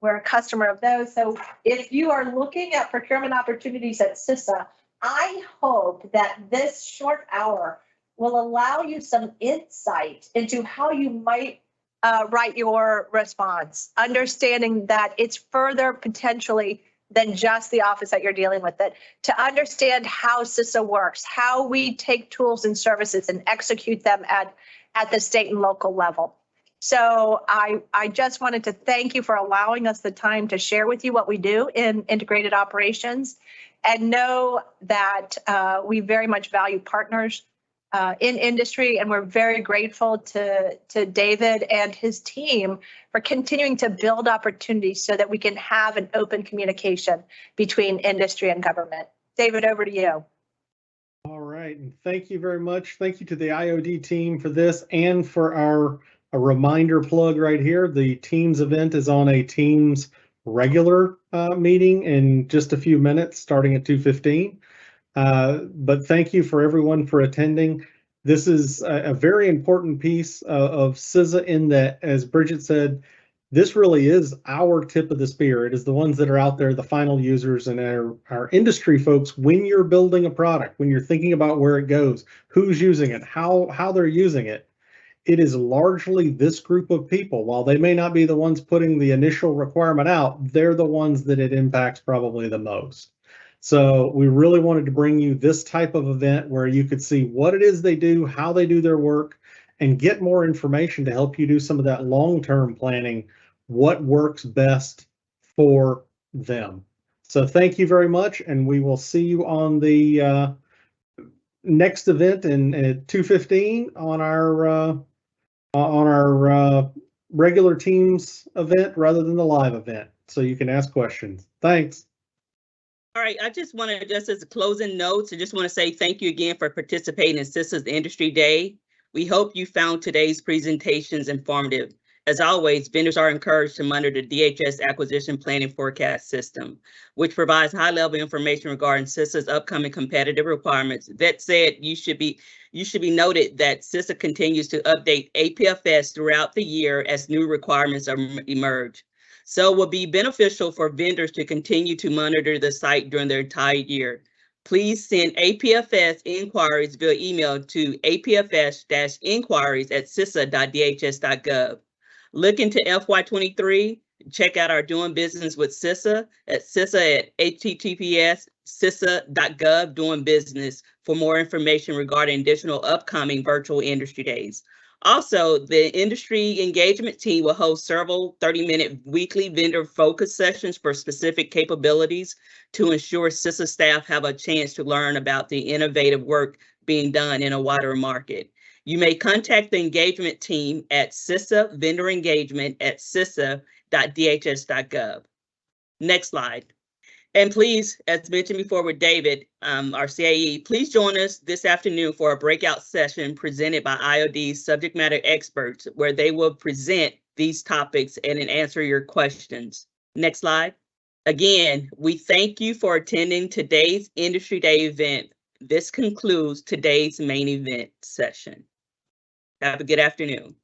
we're a customer of those. So if you are looking at procurement opportunities at CISA, I hope that this short hour will allow you some insight into how you might write your response, understanding that it's further potentially than just the office that you're dealing with, that to understand how CISA works, how we take tools and services and execute them at the state and local level. So I just wanted to thank you for allowing us the time to share with you what we do in integrated operations, and know that we very much value partners in industry, and we're very grateful to David and his team for continuing to build opportunities so that we can have an open communication between industry and government. David, over to you. All right, and thank you very much. Thank you to the IOD team for this, and for a reminder plug right here. The Teams event is on a Teams regular meeting in just a few minutes, starting at 2:15. But thank you for everyone for attending. This is a very important piece of CISA, in that, as Bridget said, this really is our tip of the spear. It is the ones that are out there, the final users, and our industry folks. When you're building a product, when you're thinking about where it goes, who's using it, how they're using it, it is largely this group of people. While they may not be the ones putting the initial requirement out, they're the ones that it impacts probably the most. So we really wanted to bring you this type of event where you could see what it is they do, how they do their work, and get more information to help you do some of that long-term planning, what works best for them. So thank you very much, and we will see you on the next event at 2:15 on our regular Teams event rather than the live event, so you can ask questions. Thanks. All right, I just want to, just as a closing notes, I just want to say thank you again for participating in CISA's Industry Day. We hope you found today's presentations informative. As always, vendors are encouraged to monitor the DHS Acquisition Planning Forecast System, which provides high-level information regarding CISA's upcoming competitive requirements. That said, you should be noted that CISA continues to update APFS throughout the year as new requirements emerge. So it will be beneficial for vendors to continue to monitor the site during their entire year. Please send APFS inquiries via email to apfs-inquiries@cisa.dhs.gov. Look into FY23, check out our Doing Business with CISA at https://cisa.gov doing business for more information regarding additional upcoming virtual industry days. Also, the industry engagement team will host several 30-minute weekly vendor focus sessions for specific capabilities to ensure CISA staff have a chance to learn about the innovative work being done in a wider market. You may contact the engagement team at CISA vendor engagement at cisa.dhs.gov. Next slide. And please, as mentioned before with David, our CAE, please join us this afternoon for a breakout session presented by IOD's subject matter experts, where they will present these topics and answer your questions. Next slide. Again, we thank you for attending today's Industry Day event. This concludes today's main event session. Have a good afternoon.